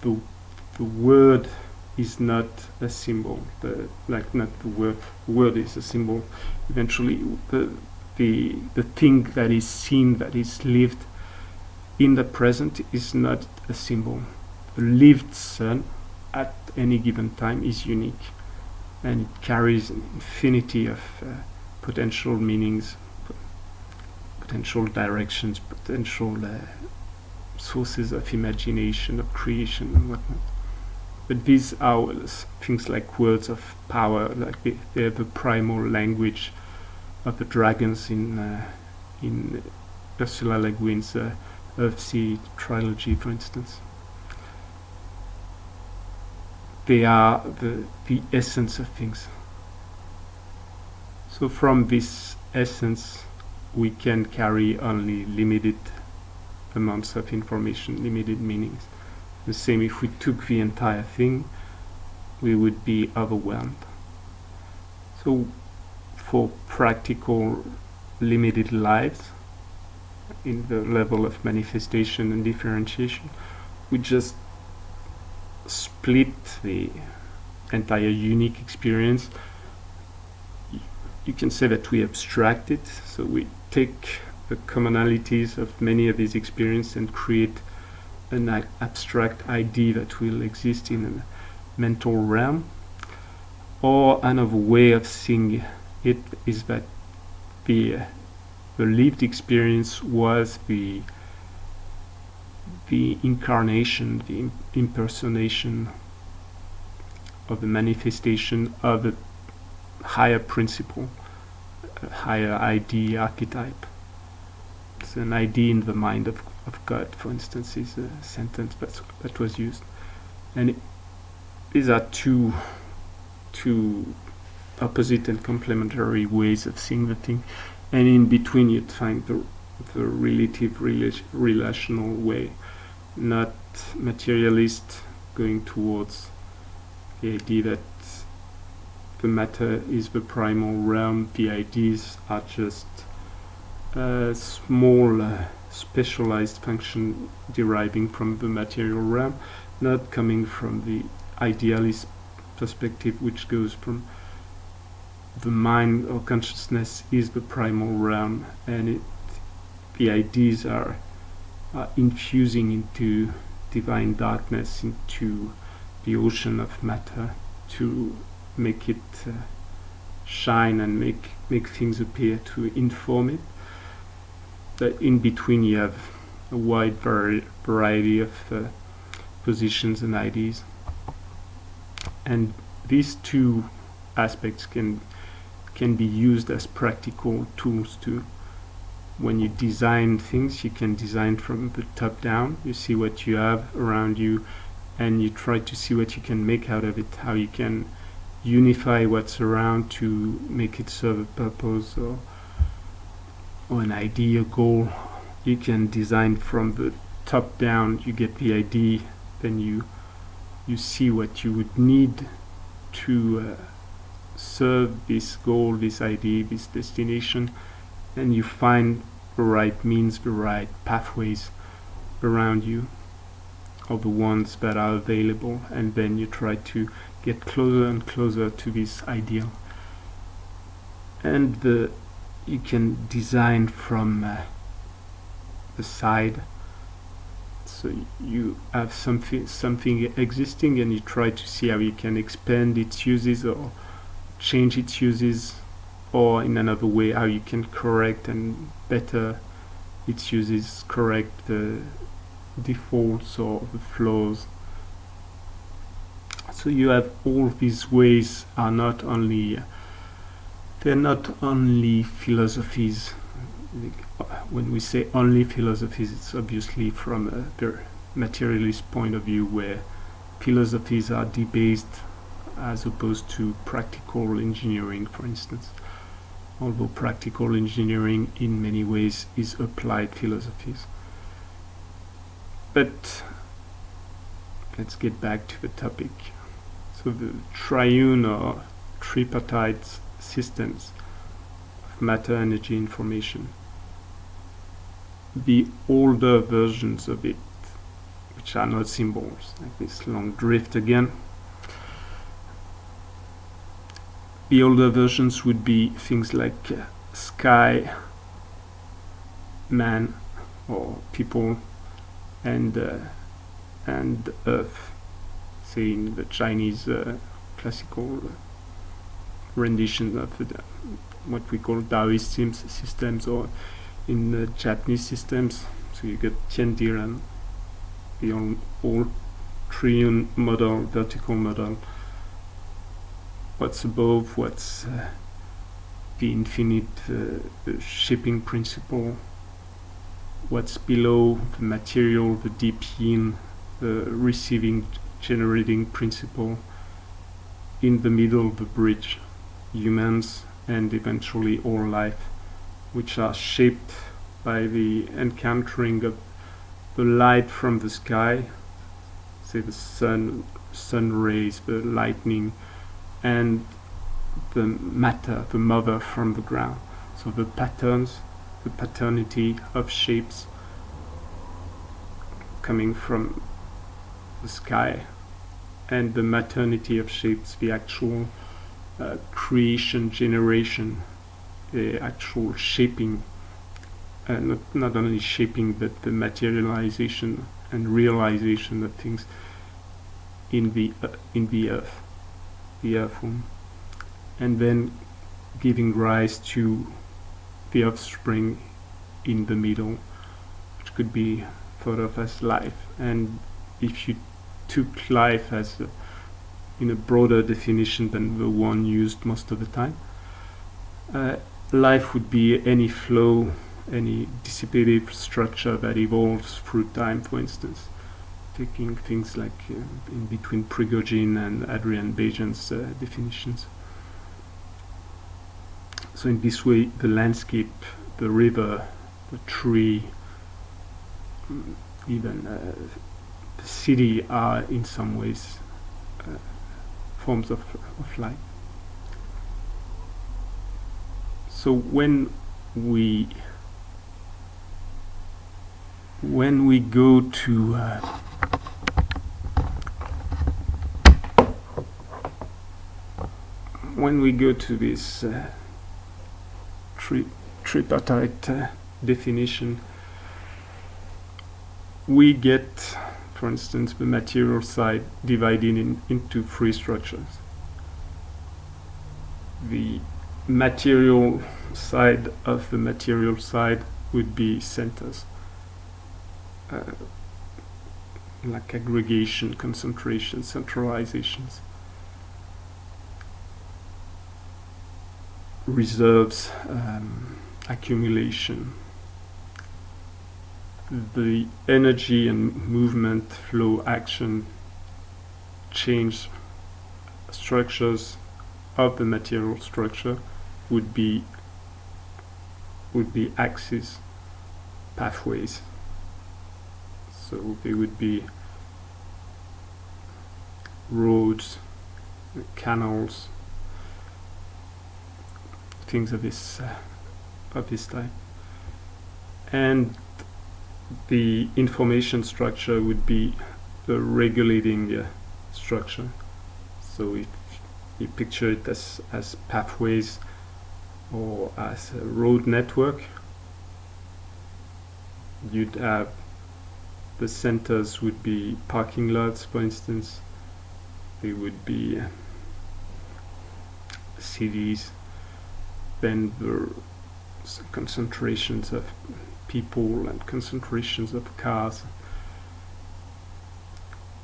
The word is not a symbol. Not the word. The word is a symbol. Eventually, the thing that is seen, that is lived in the present, is not a symbol. The lived sun at any given time is unique, and it carries an infinity of potential meanings, potential directions, potential sources of imagination, of creation, and whatnot. But these are things like words of power, like they're the primal language of the dragons in Ursula Le Guin's Earthsea trilogy, for instance. They are the essence of things. So from this essence, we can carry only limited amounts of information, limited meanings. The same if we took the entire thing, we would be overwhelmed. So for practical limited lives, in the level of manifestation and differentiation, we just split the entire unique experience. You can say that we abstract it, so we take the commonalities of many of these experiences and create an abstract idea that will exist in a mental realm. Or another way of seeing it is that the lived experience was the incarnation, the impersonation of the manifestation of a higher principle, a higher idea, archetype. It's an idea in the mind of God, for instance, is a sentence that was used. And these are two opposite and complementary ways of seeing the thing. And in between you'd find the relative relational way, not materialist, going towards the idea that the matter is the primal realm, the ideas are just a small specialized function deriving from the material realm, not coming from the idealist perspective, which goes from the mind or consciousness is the primal realm, and the ideas are infusing into divine darkness, into the ocean of matter, to make it shine and make things appear, to inform it. That in between you have a wide variety of positions and ideas, and these two aspects can be used as practical tools to, when you design things, you can design from the top down. You see what you have around you and you try to see what you can make out of it, how you can unify what's around to make it serve a purpose or an idea, goal. You can design from the top down. You get the idea, then you see what you would need to serve this goal, this idea, this destination, and you find the right means, the right pathways around you, or the ones that are available, and then you try to get closer and closer to this ideal. And you can design from the side, so you have something existing and you try to see how you can expand its uses or change its uses, or in another way how you can correct and better its uses, correct the defaults or the flaws. So you have all these ways are not only philosophies. When we say only philosophies, it's obviously from a very materialist point of view, where philosophies are debased as opposed to practical engineering, for instance. Although practical engineering in many ways is applied philosophies. But let's get back to the topic. So the triune or tripartite systems of matter, energy, information. The older versions of it, which are not symbols, like this long drift again. The older versions would be things like sky, man, or people, and earth, say in the Chinese classical rendition of what we call Taoist systems, or in the Japanese systems. So you get Tiandiren, the old triune model, vertical model. What's above, what's the infinite shaping principle, what's below, the material, the deep yin, the receiving, generating principle. In the middle, the bridge, humans, and eventually all life, which are shaped by the encountering of the light from the sky, say the sun rays, the lightning, and the matter, the mother from the ground. So the patterns, the paternity of shapes coming from the sky, and the maternity of shapes, the actual creation, generation, the actual shaping, not only shaping, but the materialization and realization of things in the earth, the earthworm, and then giving rise to the offspring in the middle, which could be thought of as life. And if you took life as in a broader definition than the one used most of the time, life would be any flow, any dissipative structure that evolves through time, for instance, taking things like in between Prigogine and Adrian Bajan's definitions. So in this way, the landscape, the river, the tree, even the city are in some ways forms of life. So when we go to this tripartite definition, we get, for instance, the material side divided into three structures. The material side of the material side would be centers, like aggregation, concentration, centralizations, reserves, accumulation. The energy and movement, flow, action, change structures of the material structure would be axes, pathways. So they would be roads, canals, things of this type. And the information structure would be the regulating structure. So if you picture it as pathways or as a road network, you'd have the centers would be parking lots, for instance. They would be cities. Then the concentrations of people and concentrations of cars.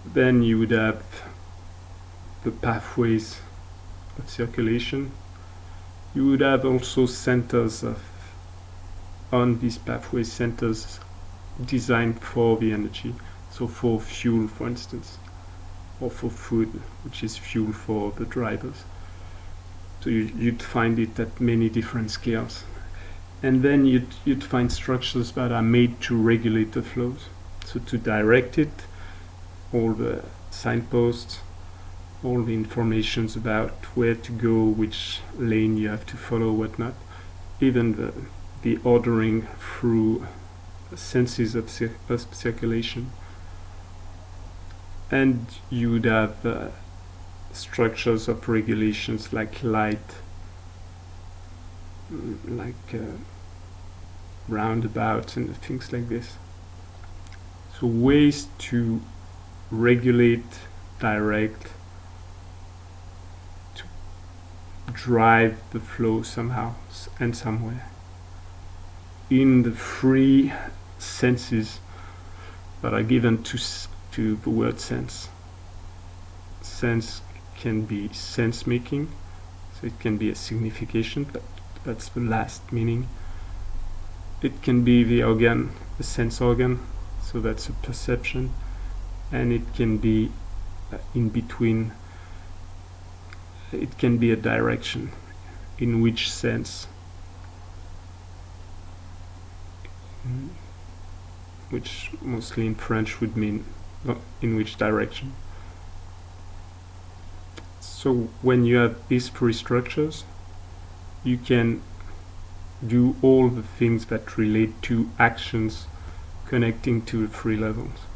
Then you would have the pathways of circulation. You would have also centers on these pathways, centers designed for the energy, so for fuel, for instance, or for food, which is fuel for the drivers. So you'd find it at many different scales. And then you'd find structures that are made to regulate the flows. So to direct it, all the signposts, all the informations about where to go, which lane you have to follow, whatnot, even the ordering through senses of circulation. And you would have structures of regulations like light, like roundabouts and things like this. So ways to regulate, direct, to drive the flow somehow and somewhere in the three senses that are given to the word sense. Sense can be sense making, so it can be a signification, but that's the last meaning. It can be the organ, the sense organ, so that's a perception, and it can be in between. It can be a direction, in which sense, which mostly in French would mean in which direction. So when you have these three structures, you can do all the things that relate to actions connecting to the three levels.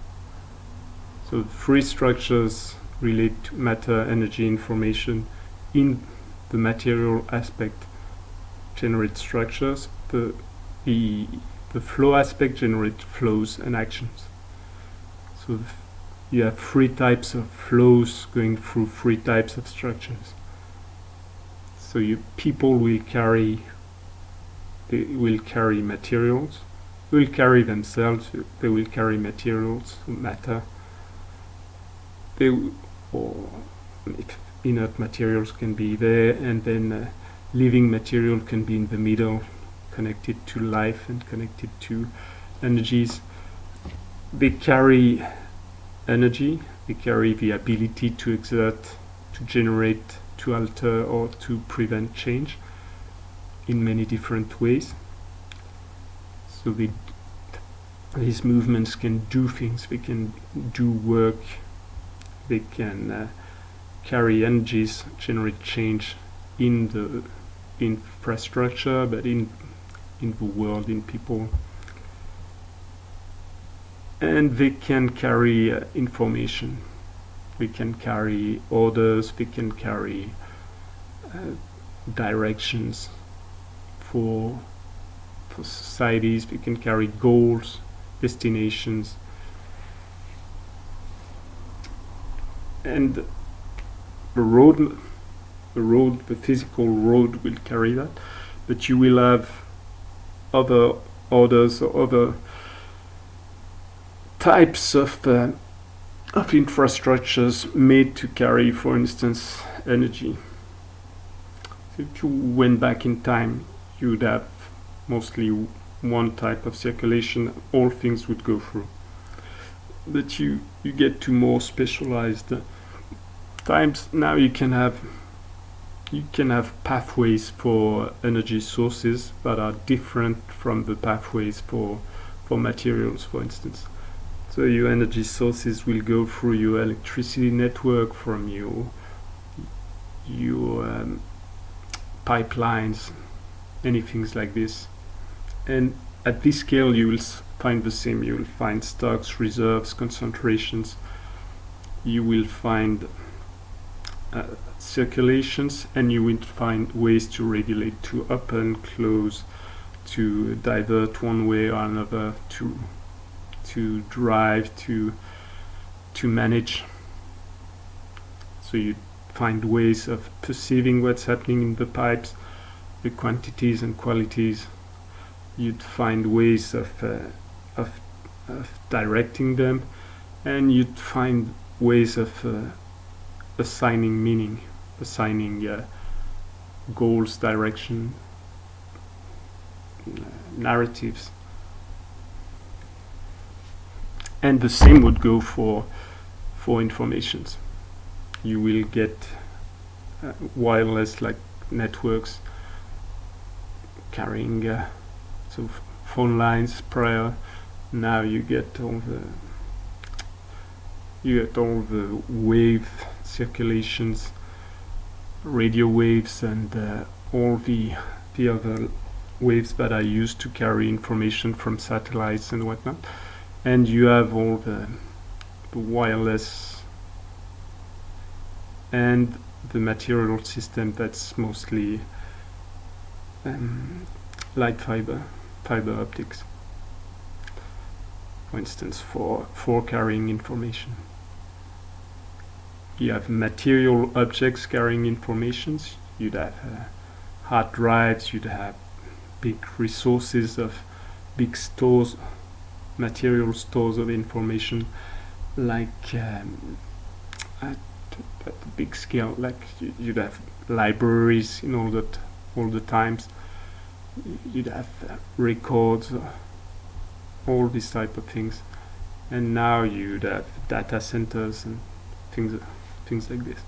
So the three structures relate to matter, energy, information. In the material aspect, generate structures. The flow aspect generates flows and actions. So you have three types of flows going through three types of structures. So people will carry materials, will carry themselves, they will carry materials, matter. Or inert materials can be there, and then living material can be in the middle, connected to life and connected to energies. They carry energy, they carry the ability to exert, to generate, to alter, or to prevent change in many different ways. So these movements can do things, they can do work, they can carry energies, generate change in the infrastructure, but in the world, in people. And they can carry information. They can carry orders, they can carry directions for societies, they can carry goals, destinations. And the physical road will carry that, but you will have other orders or other types of infrastructures made to carry, for instance, energy. So if you went back in time, you would have mostly one type of circulation, all things would go through. But you get to more specialized times. Now you can have pathways for energy sources that are different from the pathways for materials, for instance. So your energy sources will go through your electricity network, from your pipelines, any things like this. And at this scale you will find the same. You will find stocks, reserves, concentrations. You will find circulations, and you will find ways to regulate, to open, close, to divert one way or another, to drive, to manage. So you find ways of perceiving what's happening in the pipes, the quantities and qualities. You'd find ways of directing them, and you'd find ways of assigning meaning, assigning goals, direction, narratives. And the same would go for informations. You will get wireless, like networks, carrying so phone lines prior, Now you get all the wave circulations, radio waves, and all the other waves that are used to carry information from satellites and whatnot. And you have all the wireless and the material system that's mostly light fiber optics, for instance, for carrying information. You have material objects carrying informations. You'd have hard drives, you'd have big resources of big stores, material stores of information, like at the big scale, like you'd have libraries in all the times. You'd have records, all these type of things. And now you'd have data centers and things like this.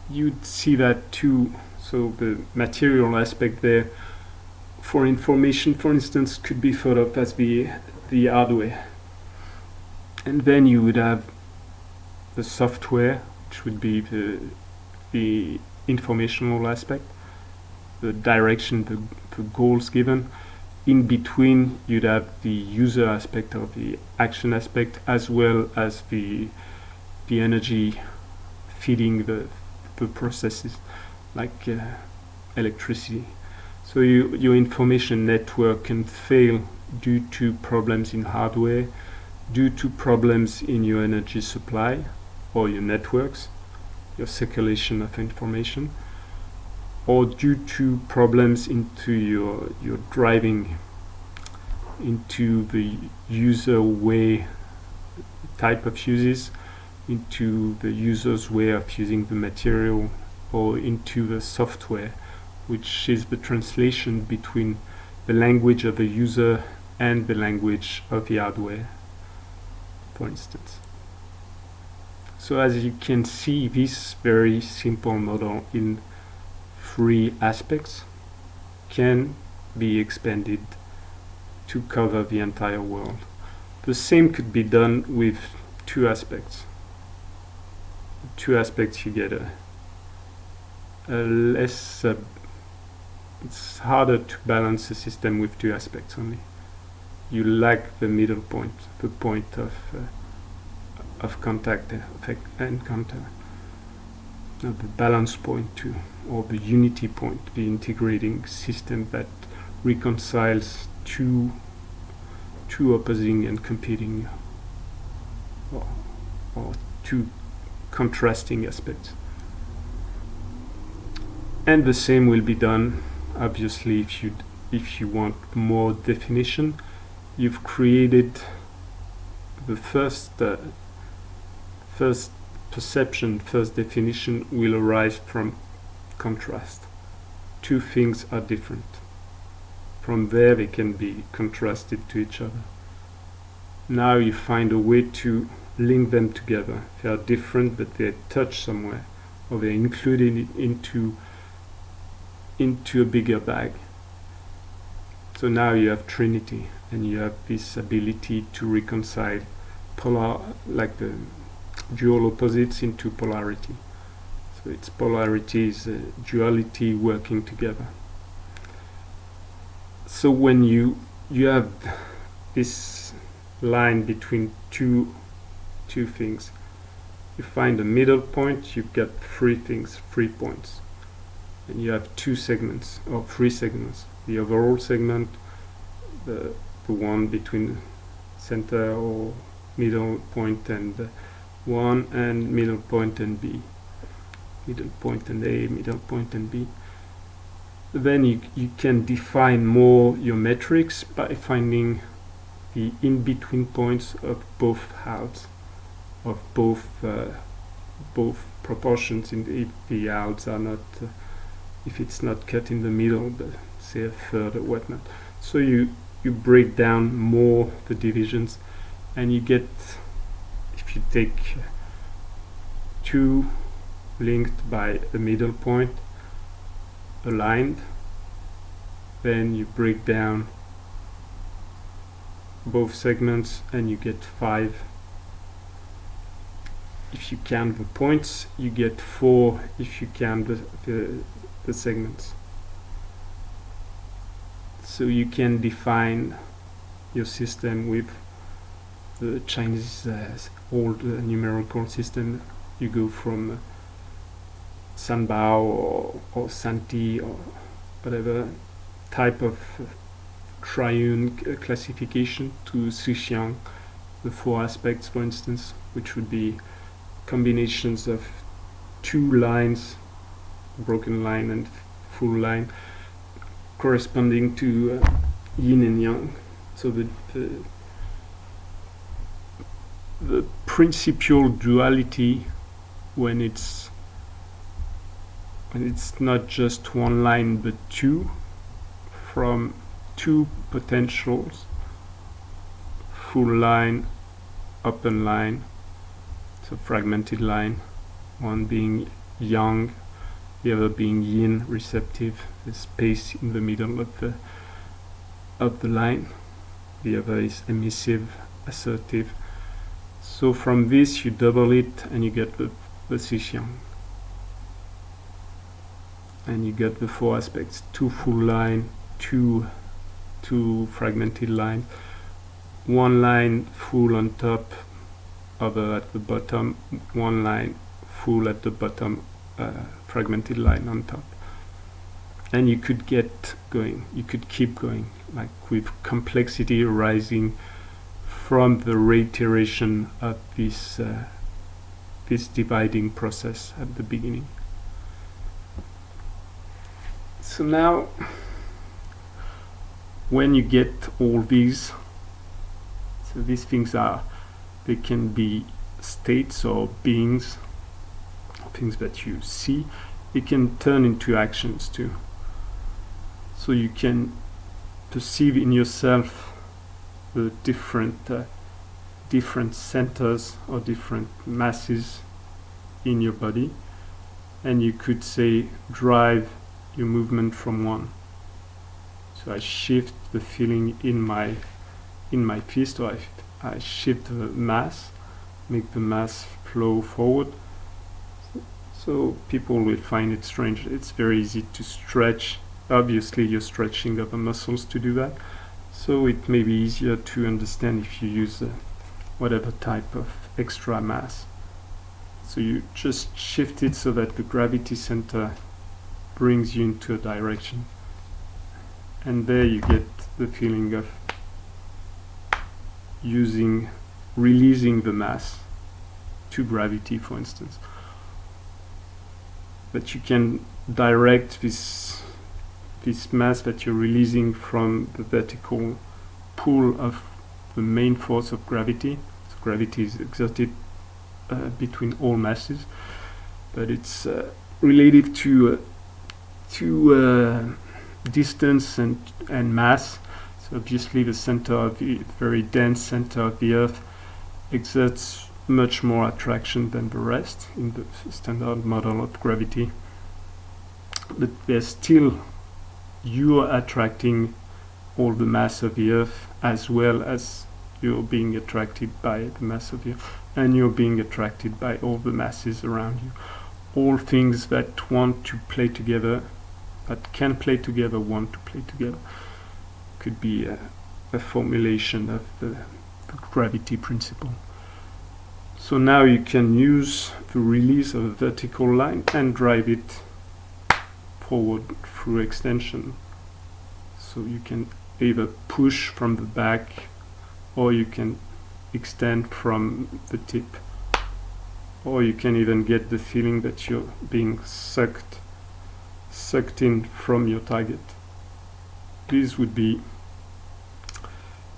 You'd see that too. So the material aspect there for information, for instance, could be thought of as the hardware. And then you would have the software, which would be the informational aspect, the direction, the goals given. In between, you'd have the user aspect or the action aspect, as well as the energy feeding the processes, like electricity. So your information network can fail due to problems in hardware, due to problems in your energy supply or your networks, your circulation of information, or due to problems into your driving, into the user way type of uses, into the user's way of using the material, or into the software, which is the translation between the language of the user and the language of the hardware, for instance. So as you can see, this very simple model in 3 aspects can be expanded to cover the entire world. The same could be done with 2 aspects. 2 aspects, you get a less it's harder to balance a system with 2 aspects only. You lack the middle point, the point of contact, of encounter, the balance point too, or the unity point, the integrating system that reconciles two opposing and competing or 2 contrasting aspects. And the same will be done, obviously, if you want more definition. You've created the first perception, first definition will arise from contrast. 2 things are different. From there they can be contrasted to each other. Now you find a way to link them together. They are different, but they touch somewhere, or they're included into a bigger bag. So now you have Trinity, and you have this ability to reconcile like the dual opposites into polarity. So it's polarity is duality working together. So when you have this line between two things, you find a middle point, you've got 3 things, 3 points. And you have 2 segments, or 3 segments. The overall segment, the one between center or middle point and 1, and middle point and B. Middle point and A, middle point and B. Then you can define more your metrics by finding the in-between points of both halves, of both proportions. If the halves are not, if it's not cut in the middle, but say a third or whatnot. So you break down more the divisions, and you get, if you take 2 linked by a middle point, aligned, then you break down both segments, and you get 5. If you count the points, you get 4 if you count the segments. So you can define your system with the Chinese old numerical system. You go from Sanbao or Santi or whatever type of triune classification to Sixiang, the 4 aspects, for instance, which would be combinations of 2 lines, broken line and full line, corresponding to yin and yang. So the principal duality, when it's not just 1 line but 2, from 2 potentials, full line, open line, so fragmented line, one being yang, the other being yin, receptive, the space in the middle of the line. The other is emissive, assertive. So from this you double it and you get the Sixiang. And you get the 4 aspects: 2 full line, 2 fragmented lines, 1 line full on top, other at the bottom, 1 line full at the bottom, fragmented line on top. And you could get going, you could keep going, like with complexity arising from the reiteration of this dividing process at the beginning. So now, when you get all these, so these things they can be states or beings, things that you see. It can turn into actions too. So you can perceive in yourself the different centers or different masses in your body, and you could say drive your movement from one. So I shift the feeling in my fist, or I shift the mass, make the mass flow forward. So people will find it strange. It's very easy to stretch. Obviously you're stretching of the muscles to do that. So it may be easier to understand if you use whatever type of extra mass. So you just shift it so that the gravity center brings you into a direction. And there you get the feeling of releasing the mass to gravity, for instance. But you can direct this mass that you're releasing from the vertical pull of the main force of gravity. So gravity is exerted between all masses, but it's relative to distance and mass. So obviously the center of the very dense center of the Earth exerts much more attraction than the rest in the standard model of gravity. But there's still, you are attracting all the mass of the Earth, as well as you're being attracted by the mass of the Earth, and you're being attracted by all the masses around you. All things that want to play together, that can play together, want to play together. Could be a formulation of the gravity principle. So now you can use the release of a vertical line and drive it forward through extension. So you can either push from the back, or you can extend from the tip, or you can even get the feeling that you're being sucked in from your target. These would be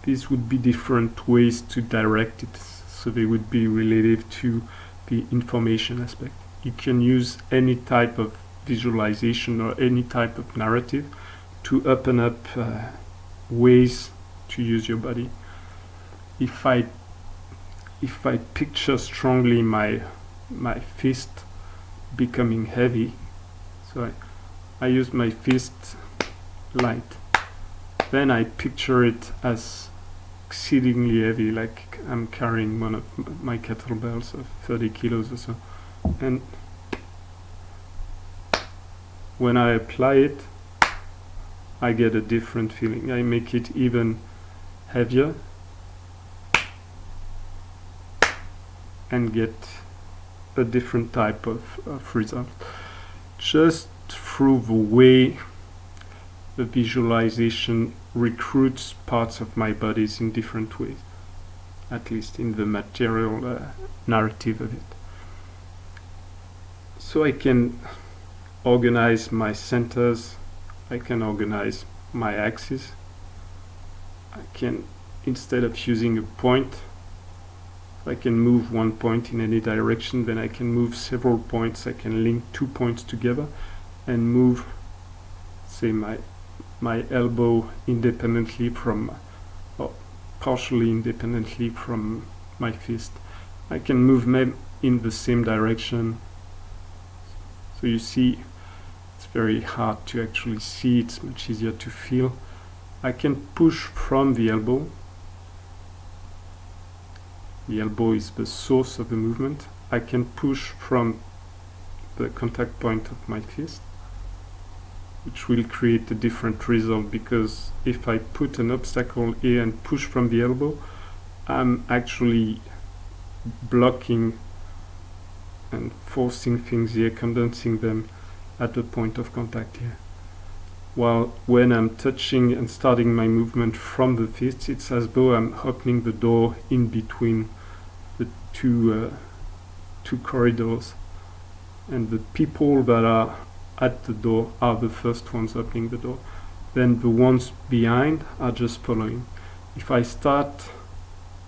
different ways to direct it. So they would be relative to the information aspect. You can use any type of visualization or any type of narrative to open up ways to use your body. If I picture strongly my fist becoming heavy, so I use my fist light, then I picture it as exceedingly heavy, like I'm carrying one of my kettlebells of 30 kilos or so. And when I apply it, I get a different feeling. I make it even heavier and get a different type of result, just through the way the visualization recruits parts of my bodies in different ways, at least in the material narrative of it. So I can organize my centers, I can organize my axis. I can, instead of using a point, I can move one point in any direction, then I can move several points. I can link 2 points together and move, say, my elbow independently from, or partially independently from my fist. I can move them in the same direction. So you see, it's very hard to actually see, it's much easier to feel. I can push from the elbow. The elbow is the source of the movement. I can push from the contact point of my fist, which will create a different result, because if I put an obstacle here and push from the elbow, I'm actually blocking and forcing things here, condensing them at the point of contact here. While when I'm touching and starting my movement from the fist, it's as though I'm opening the door in between the two corridors, and the people that are at the door are the first ones opening the door. Then the ones behind are just following. If I start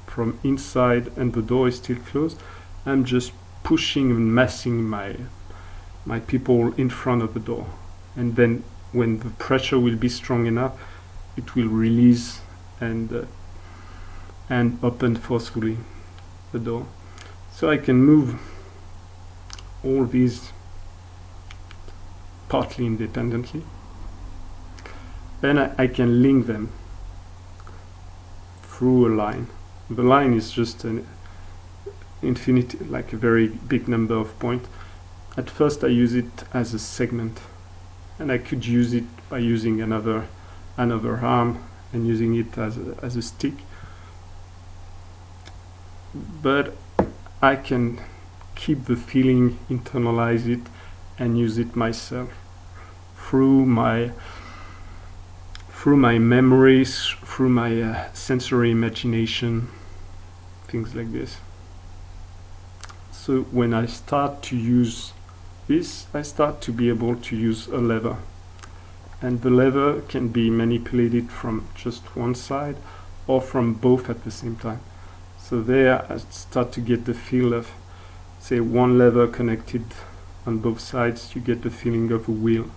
from inside and the door is still closed, I'm just pushing and massing my people in front of the door. And then when the pressure will be strong enough, it will release and open forcefully the door. So I can move all these partly independently. Then I can link them through a line. The line is just an infinite, like a very big number of points. At first I use it as a segment, and I could use it by using another arm and using it as a stick. But I can keep the feeling, internalize it, and use it myself through my memories, through my sensory imagination, things like this. So when I start to use this, I start to be able to use a lever, and the lever can be manipulated from just one side or from both at the same time. So there I start to get the feel of, say, one lever connected on both sides. You get the feeling of a wheel.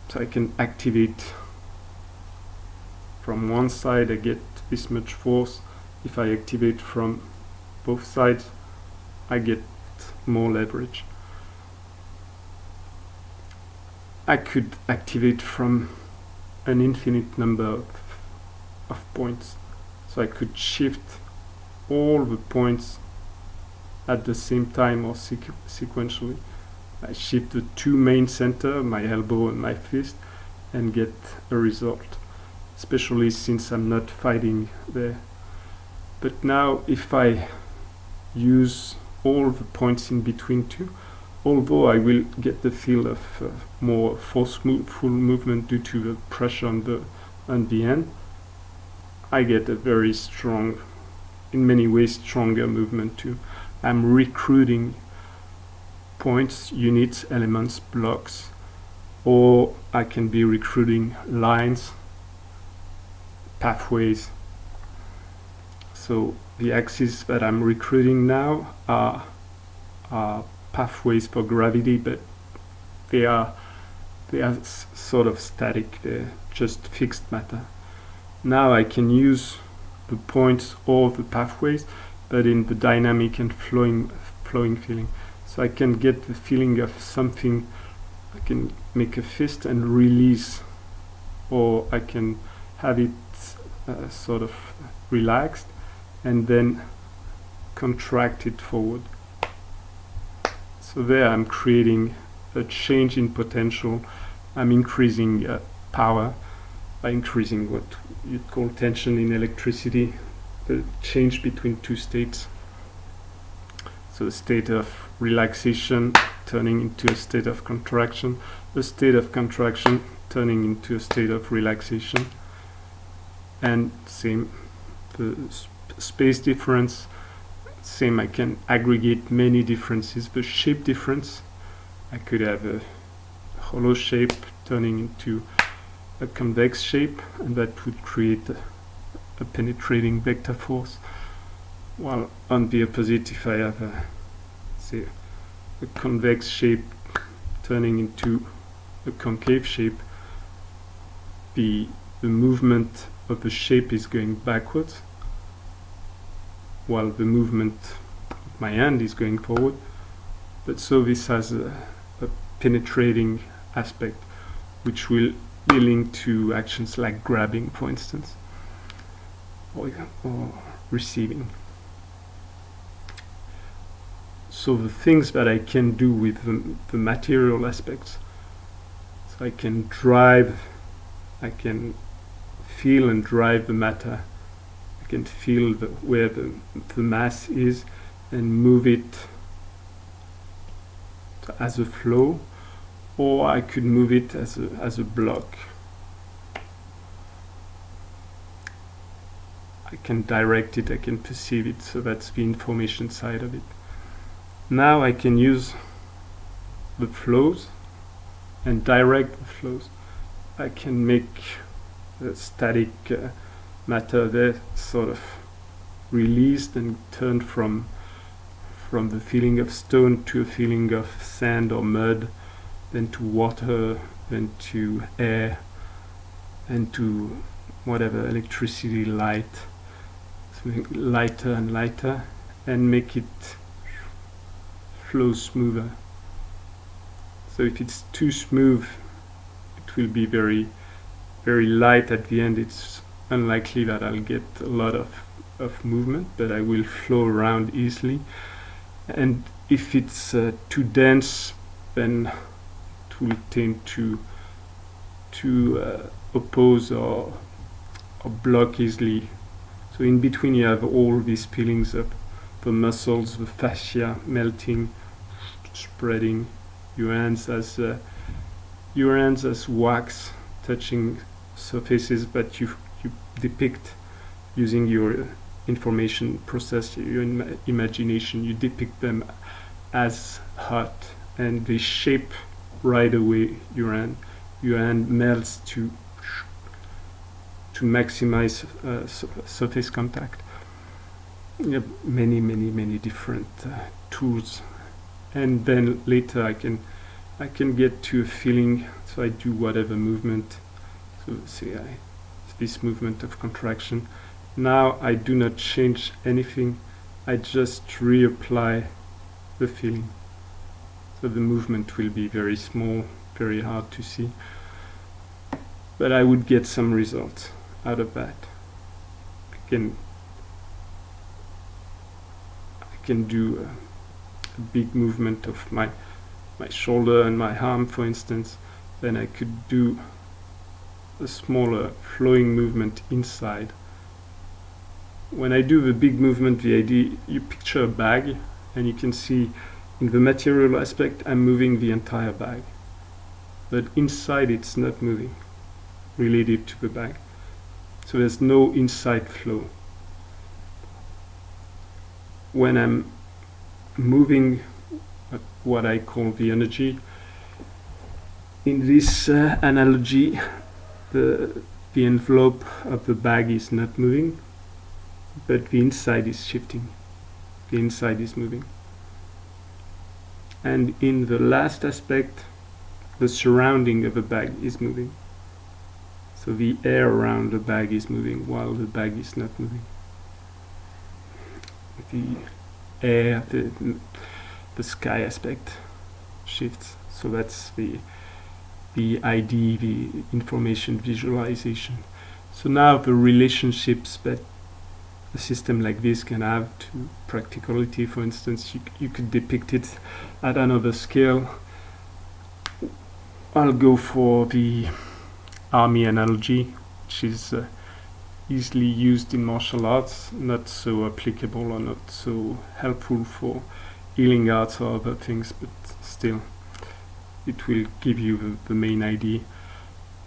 So I can activate from one side, I get this much force. If I activate from both sides, I get more leverage. I could activate from an infinite number of points. So I could shift all the points at the same time or sequentially. I shift the two main center, my elbow and my fist, and get a result, especially since I'm not fighting there. But now if I use all the points in between two, although I will get the feel of more forceful movement due to the pressure on the end, I get a very strong, in many ways stronger movement too. I'm recruiting points, units, elements, blocks, or I can be recruiting lines, pathways. So the axes that I'm recruiting now are pathways for gravity, but they are sort of static, they're just fixed matter. Now I can use the points or the pathways, but in the dynamic and flowing feeling. So I can get the feeling of something. I can make a fist and release, or I can have it sort of relaxed, and then contracted forward. So there I'm creating a change in potential. I'm increasing power by increasing what you'd call tension in electricity, the change between two states. So a state of relaxation turning into a state of contraction, a state of contraction turning into a state of relaxation. And same, the space difference, same, I can aggregate many differences. The shape difference, I could have a hollow shape turning into a convex shape, and that would create a penetrating vector force. While on the opposite, if I have say a convex shape turning into a concave shape, the movement of the shape is going backwards, while the movement of my hand is going forward. But so this has a penetrating aspect, which will be linked to actions like grabbing, for instance, or receiving. So the things that I can do with the material aspects, so I can drive, I can feel and drive the matter, I can feel where the mass is and move it as a flow, or I could move it as a block. I can direct it, I can perceive it, so that's the information side of it. Now I can use the flows and direct the flows. I can make the static matter there sort of released and turned from the feeling of stone to a feeling of sand or mud, then to water, then to air, and to whatever, electricity, light, something lighter and lighter, and make it flow smoother. So if it's too smooth, it will be very, very light at the end. It's unlikely that I'll get a lot of movement, but I will flow around easily. And if it's too dense, then it will tend to oppose or block easily. So in between you have all these feelings of the muscles, the fascia melting, spreading, your hands as wax touching surfaces that you depict using your information process, your imagination. You depict them as hot, and they shape right away your hand. Your hand melts to maximize surface contact. You have many different tools, and then later I can get to a feeling. So I do whatever movement. So say this movement of contraction. Now I do not change anything. I just reapply the feeling. So the movement will be very small, very hard to see, but I would get some results out of that. I can do a big movement of my shoulder and my arm, for instance. Then I could do a smaller flowing movement inside. When I do the big movement, the idea, you picture a bag, and you can see in the material aspect I'm moving the entire bag, but inside it's not moving related to the bag. So there's no inside flow. When I'm moving what I call the energy, in this analogy, the envelope of the bag is not moving, but the inside is shifting. The inside is moving. And in the last aspect, the surrounding of the bag is moving. So the air around the bag is moving while the bag is not moving. The air, the sky aspect shifts. So that's the idea, the information visualization. So now the relationships that a system like this can have to practicality, for instance, you could depict it at another scale. I'll go for the army analogy, which is easily used in martial arts, not so applicable or not so helpful for healing arts or other things, but still it will give you the main idea.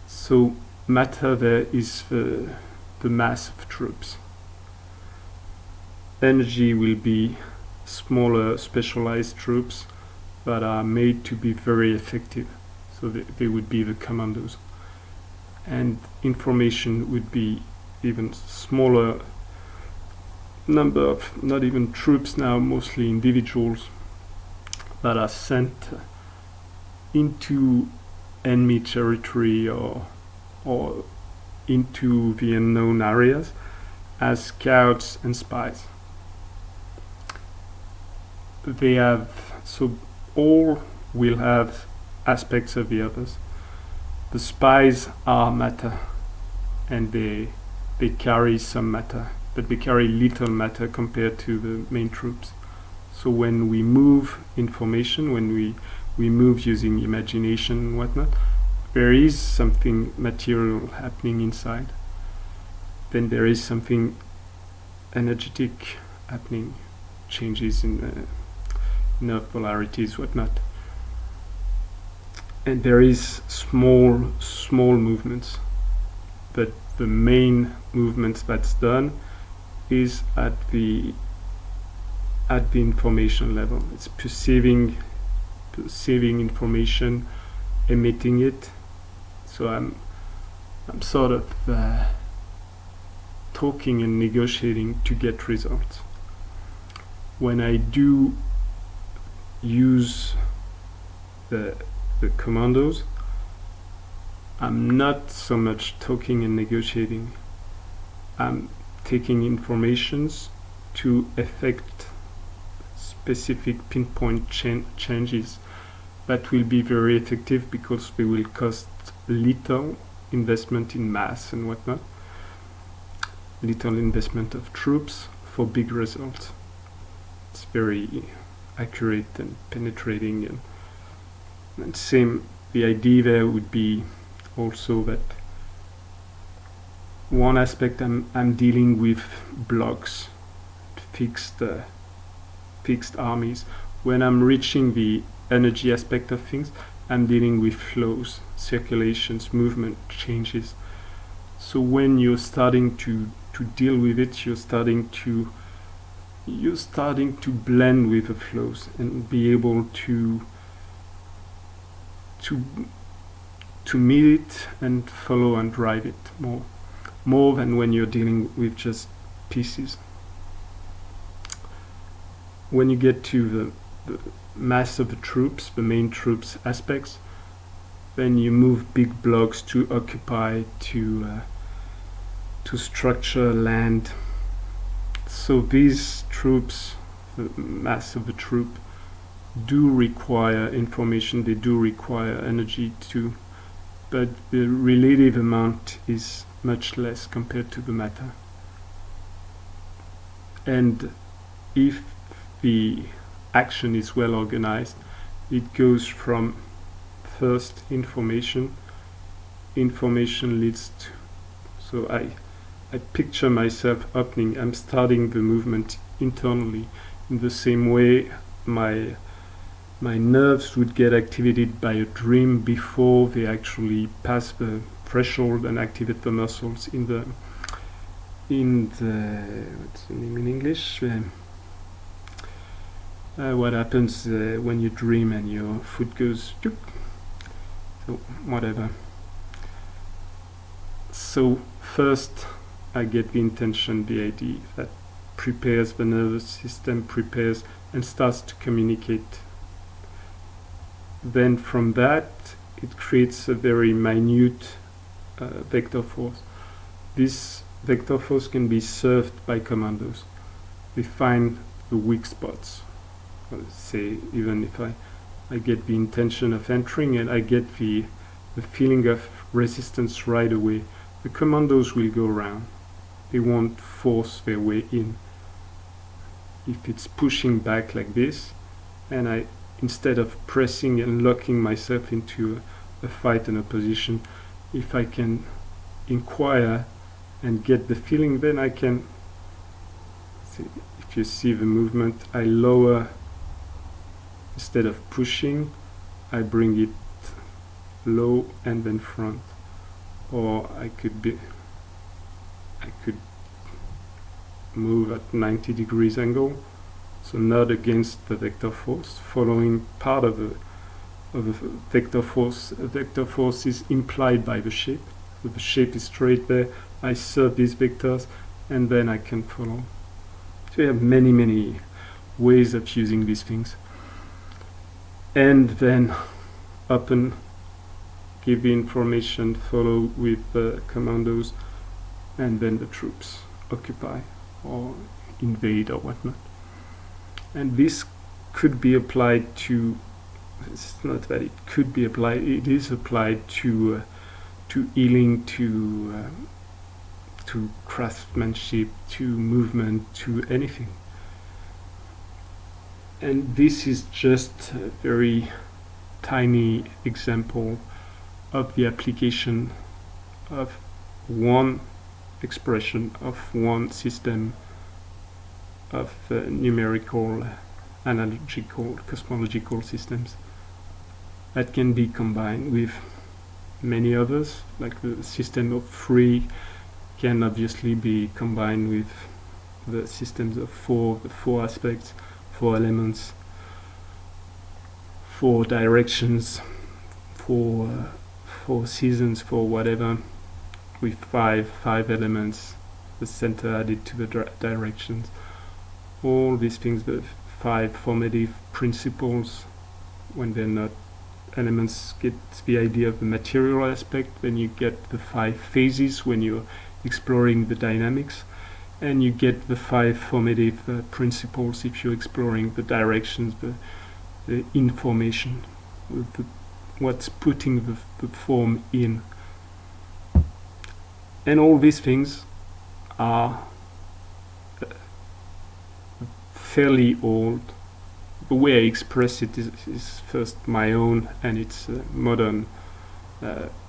So matter there is the mass of troops. Energy will be smaller specialized troops that are made to be very effective. So they would be the commandos. And information would be even smaller number of, not even troops now, mostly individuals that are sent into enemy territory or into the unknown areas as scouts and spies. They have, so all will have aspects of the others. The spies are matter, and they carry some matter, but they carry little matter compared to the main troops. So when we move information, when we move using imagination and whatnot, there is something material happening inside. Then there is something energetic happening, changes in nerve polarities, whatnot. And there is small movements, but the main movement that's done is at the information level. It's perceiving information, emitting it. So I'm sort of talking and negotiating to get results. When I do use the commandos, I'm not so much talking and negotiating. I'm taking informations to affect specific pinpoint changes that will be very effective because they will cost little investment in mass and whatnot, little investment of troops for big results. It's very accurate and penetrating, and same, the idea there would be also that one aspect I'm dealing with blocks, fixed armies. When I'm reaching the energy aspect of things, I'm dealing with flows, circulations, movement, changes. So when you're starting to deal with it, you're starting to blend with the flows and be able to meet it and follow and drive it more than when you're dealing with just pieces. When you get to the mass of the troops, the main troops aspects, then you move big blocks to occupy, to structure land. So these troops, the mass of the troop, do require information, they do require energy too, but the relative amount is much less compared to the matter. And if the action is well organized, it goes from first information leads to, so I picture myself opening, I'm starting the movement internally. In the same way my nerves would get activated by a dream before they actually pass the threshold and activate the muscles in the what's the name in English? What happens when you dream and your foot goes so whatever. So first I get the intention, the idea that prepares the nervous system, prepares and starts to communicate. Then from that it creates a very minute vector force. This vector force can be served by commandos. They find the weak spots. Say, even if I get the intention of entering and I get the feeling of resistance right away, the commandos will go around. They won't force their way in. If it's pushing back like this, and I, instead of pressing and locking myself into a fight and a position, if I can inquire and get the feeling, then I can see. If you see the movement, I lower, instead of pushing, I bring it low and then front. Or I could move at 90 degrees angle, so not against the vector force, following part of the vector force. A vector force is implied by the shape. So the shape is straight there. I serve these vectors, and then I can follow. So you have many ways of using these things. And then open, give the information, follow with the commandos, and then the troops occupy or invade or whatnot. And this could be applied to, it's not that it could be applied, it is applied to healing, to craftsmanship, to movement, to anything. And this is just a very tiny example of the application of one expression of one system of numerical, analogical, cosmological systems that can be combined with many others, like the system of three can obviously be combined with the systems of four, the four aspects, four elements, four directions, four seasons, for whatever, with five elements, the center added to the directions. All these things, the five formative principles, when they're not elements, get the idea of the material aspect. Then you get the five phases when you're exploring the dynamics, and you get the five formative principles if you're exploring the directions, the information, what's putting the form in. And all these things are fairly old. The way I express it is first my own, and it's a modern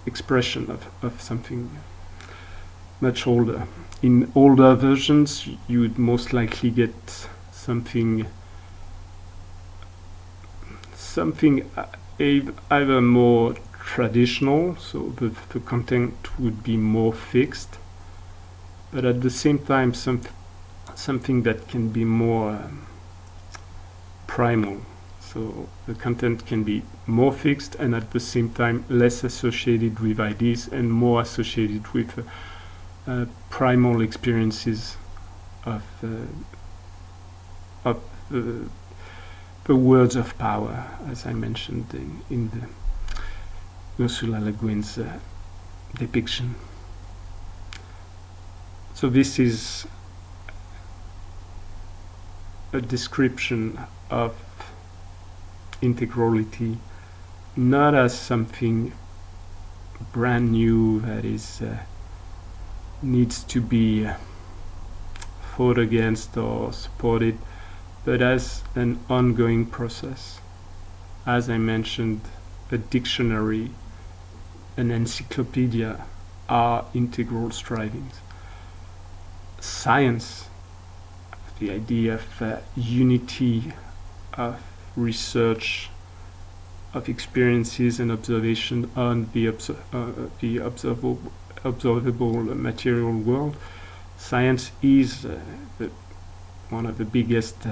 expression of something much older. In older versions, you would most likely get something either more traditional, so the content would be more fixed, but at the same time something that can be more primal. So the content can be more fixed and at the same time less associated with ideas and more associated with primal experiences of the words of power, as I mentioned in the Ursula Le Guin's depiction. So this is a description of integrality, not as something brand new that is needs to be fought against or supported, but as an ongoing process. As I mentioned, a dictionary, an encyclopedia are integral strivings. Science, the idea of unity, of research, of experiences and observation on the observable material world. Science is one of the biggest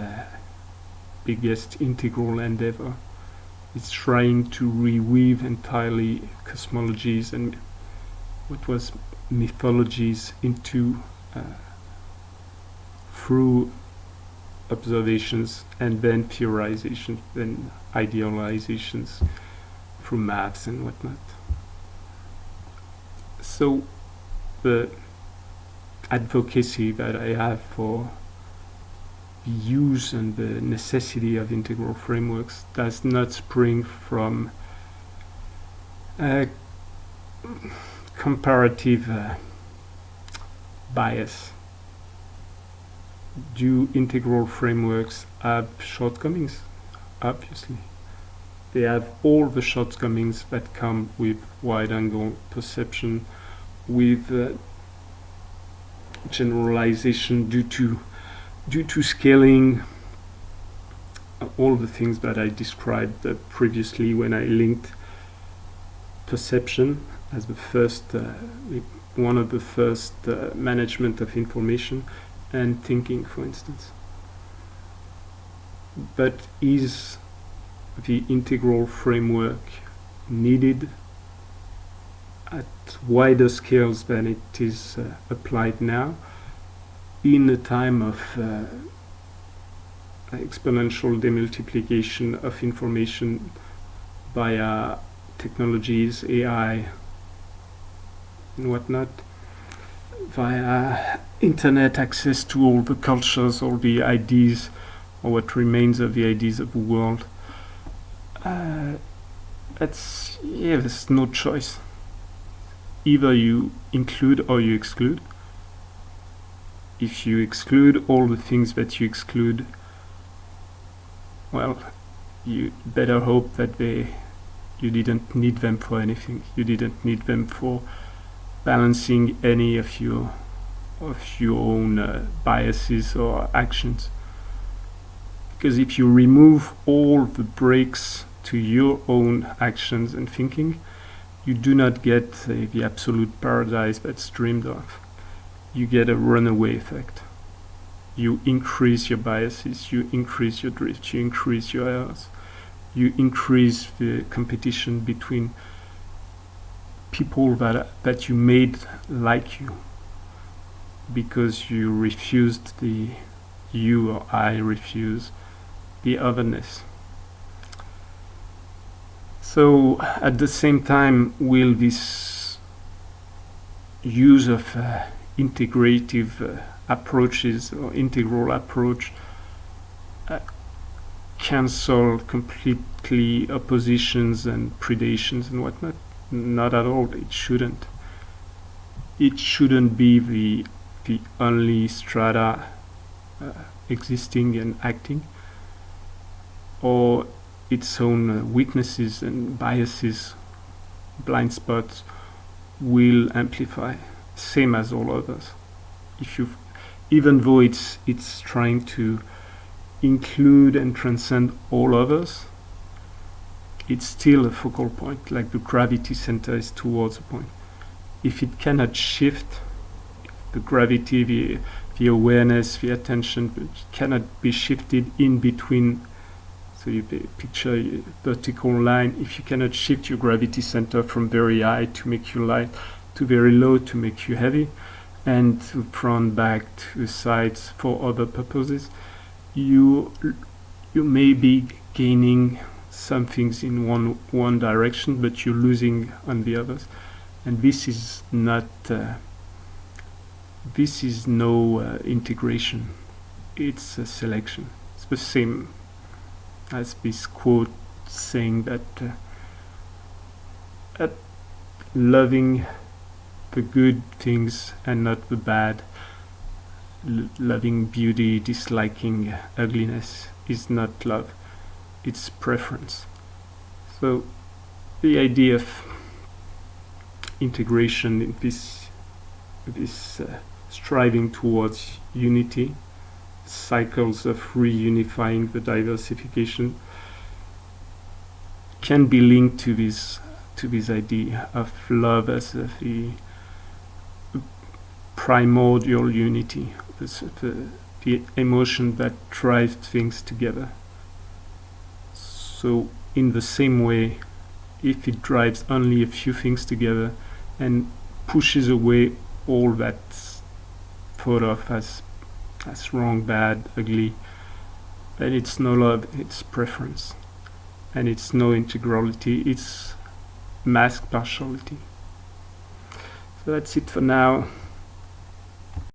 integral endeavor. It's trying to reweave entirely cosmologies and what was mythologies into through observations and then theorizations, then idealizations through maths and whatnot. So the advocacy that I have for the use and the necessity of integral frameworks does not spring from comparative bias. Do integral frameworks have shortcomings? Obviously. They have all the shortcomings that come with wide-angle perception, with generalization due to scaling, all the things that I described previously when I linked perception as the first, one of the first management of information, and thinking, for instance. But is the integral framework needed at wider scales than it is applied now, in a time of exponential demultiplication of information via technologies, AI, and whatnot, via internet access to all the cultures, all the ideas, or what remains of the ideas of the world? There's no choice. Either you include or you exclude. If you exclude all the things that you exclude, well, you better hope that you didn't need them for anything. You didn't need them for balancing any of your own biases or actions. Because if you remove all the brakes to your own actions and thinking, you do not get the absolute paradise that's dreamed of. You get a runaway effect. You increase your biases, you increase your drift, you increase your errors, you increase the competition between people that you made like you, because you refused you or I refuse the otherness. So at the same time, will this use of integrative approaches or integral approach cancel completely oppositions and predations and whatnot? Not at all. It shouldn't. It shouldn't be the only strata existing and acting, or its own weaknesses and biases, blind spots will amplify, same as all others. Even though it's trying to include and transcend all others, it's still a focal point, like the gravity center is towards a point. If it cannot shift, the gravity, the awareness, the attention cannot be shifted in between. So you picture a vertical line. If you cannot shift your gravity center from very high to make you light, to very low to make you heavy, and to front, back, to the sides for other purposes, you may be gaining some things in one direction, but you're losing on the others. And this is not. This is no integration. It's a selection. It's the same as this quote saying that loving the good things and not the bad, loving beauty, disliking ugliness, is not love. It's preference. So the idea of integration in this striving towards unity, cycles of reunifying the diversification, can be linked to this idea of love as the primordial unity, the emotion that drives things together. So in the same way, if it drives only a few things together and pushes away all that's thought of as wrong, bad, ugly, then it's no love, it's preference. And it's no integrality, it's masked partiality. So that's it for now.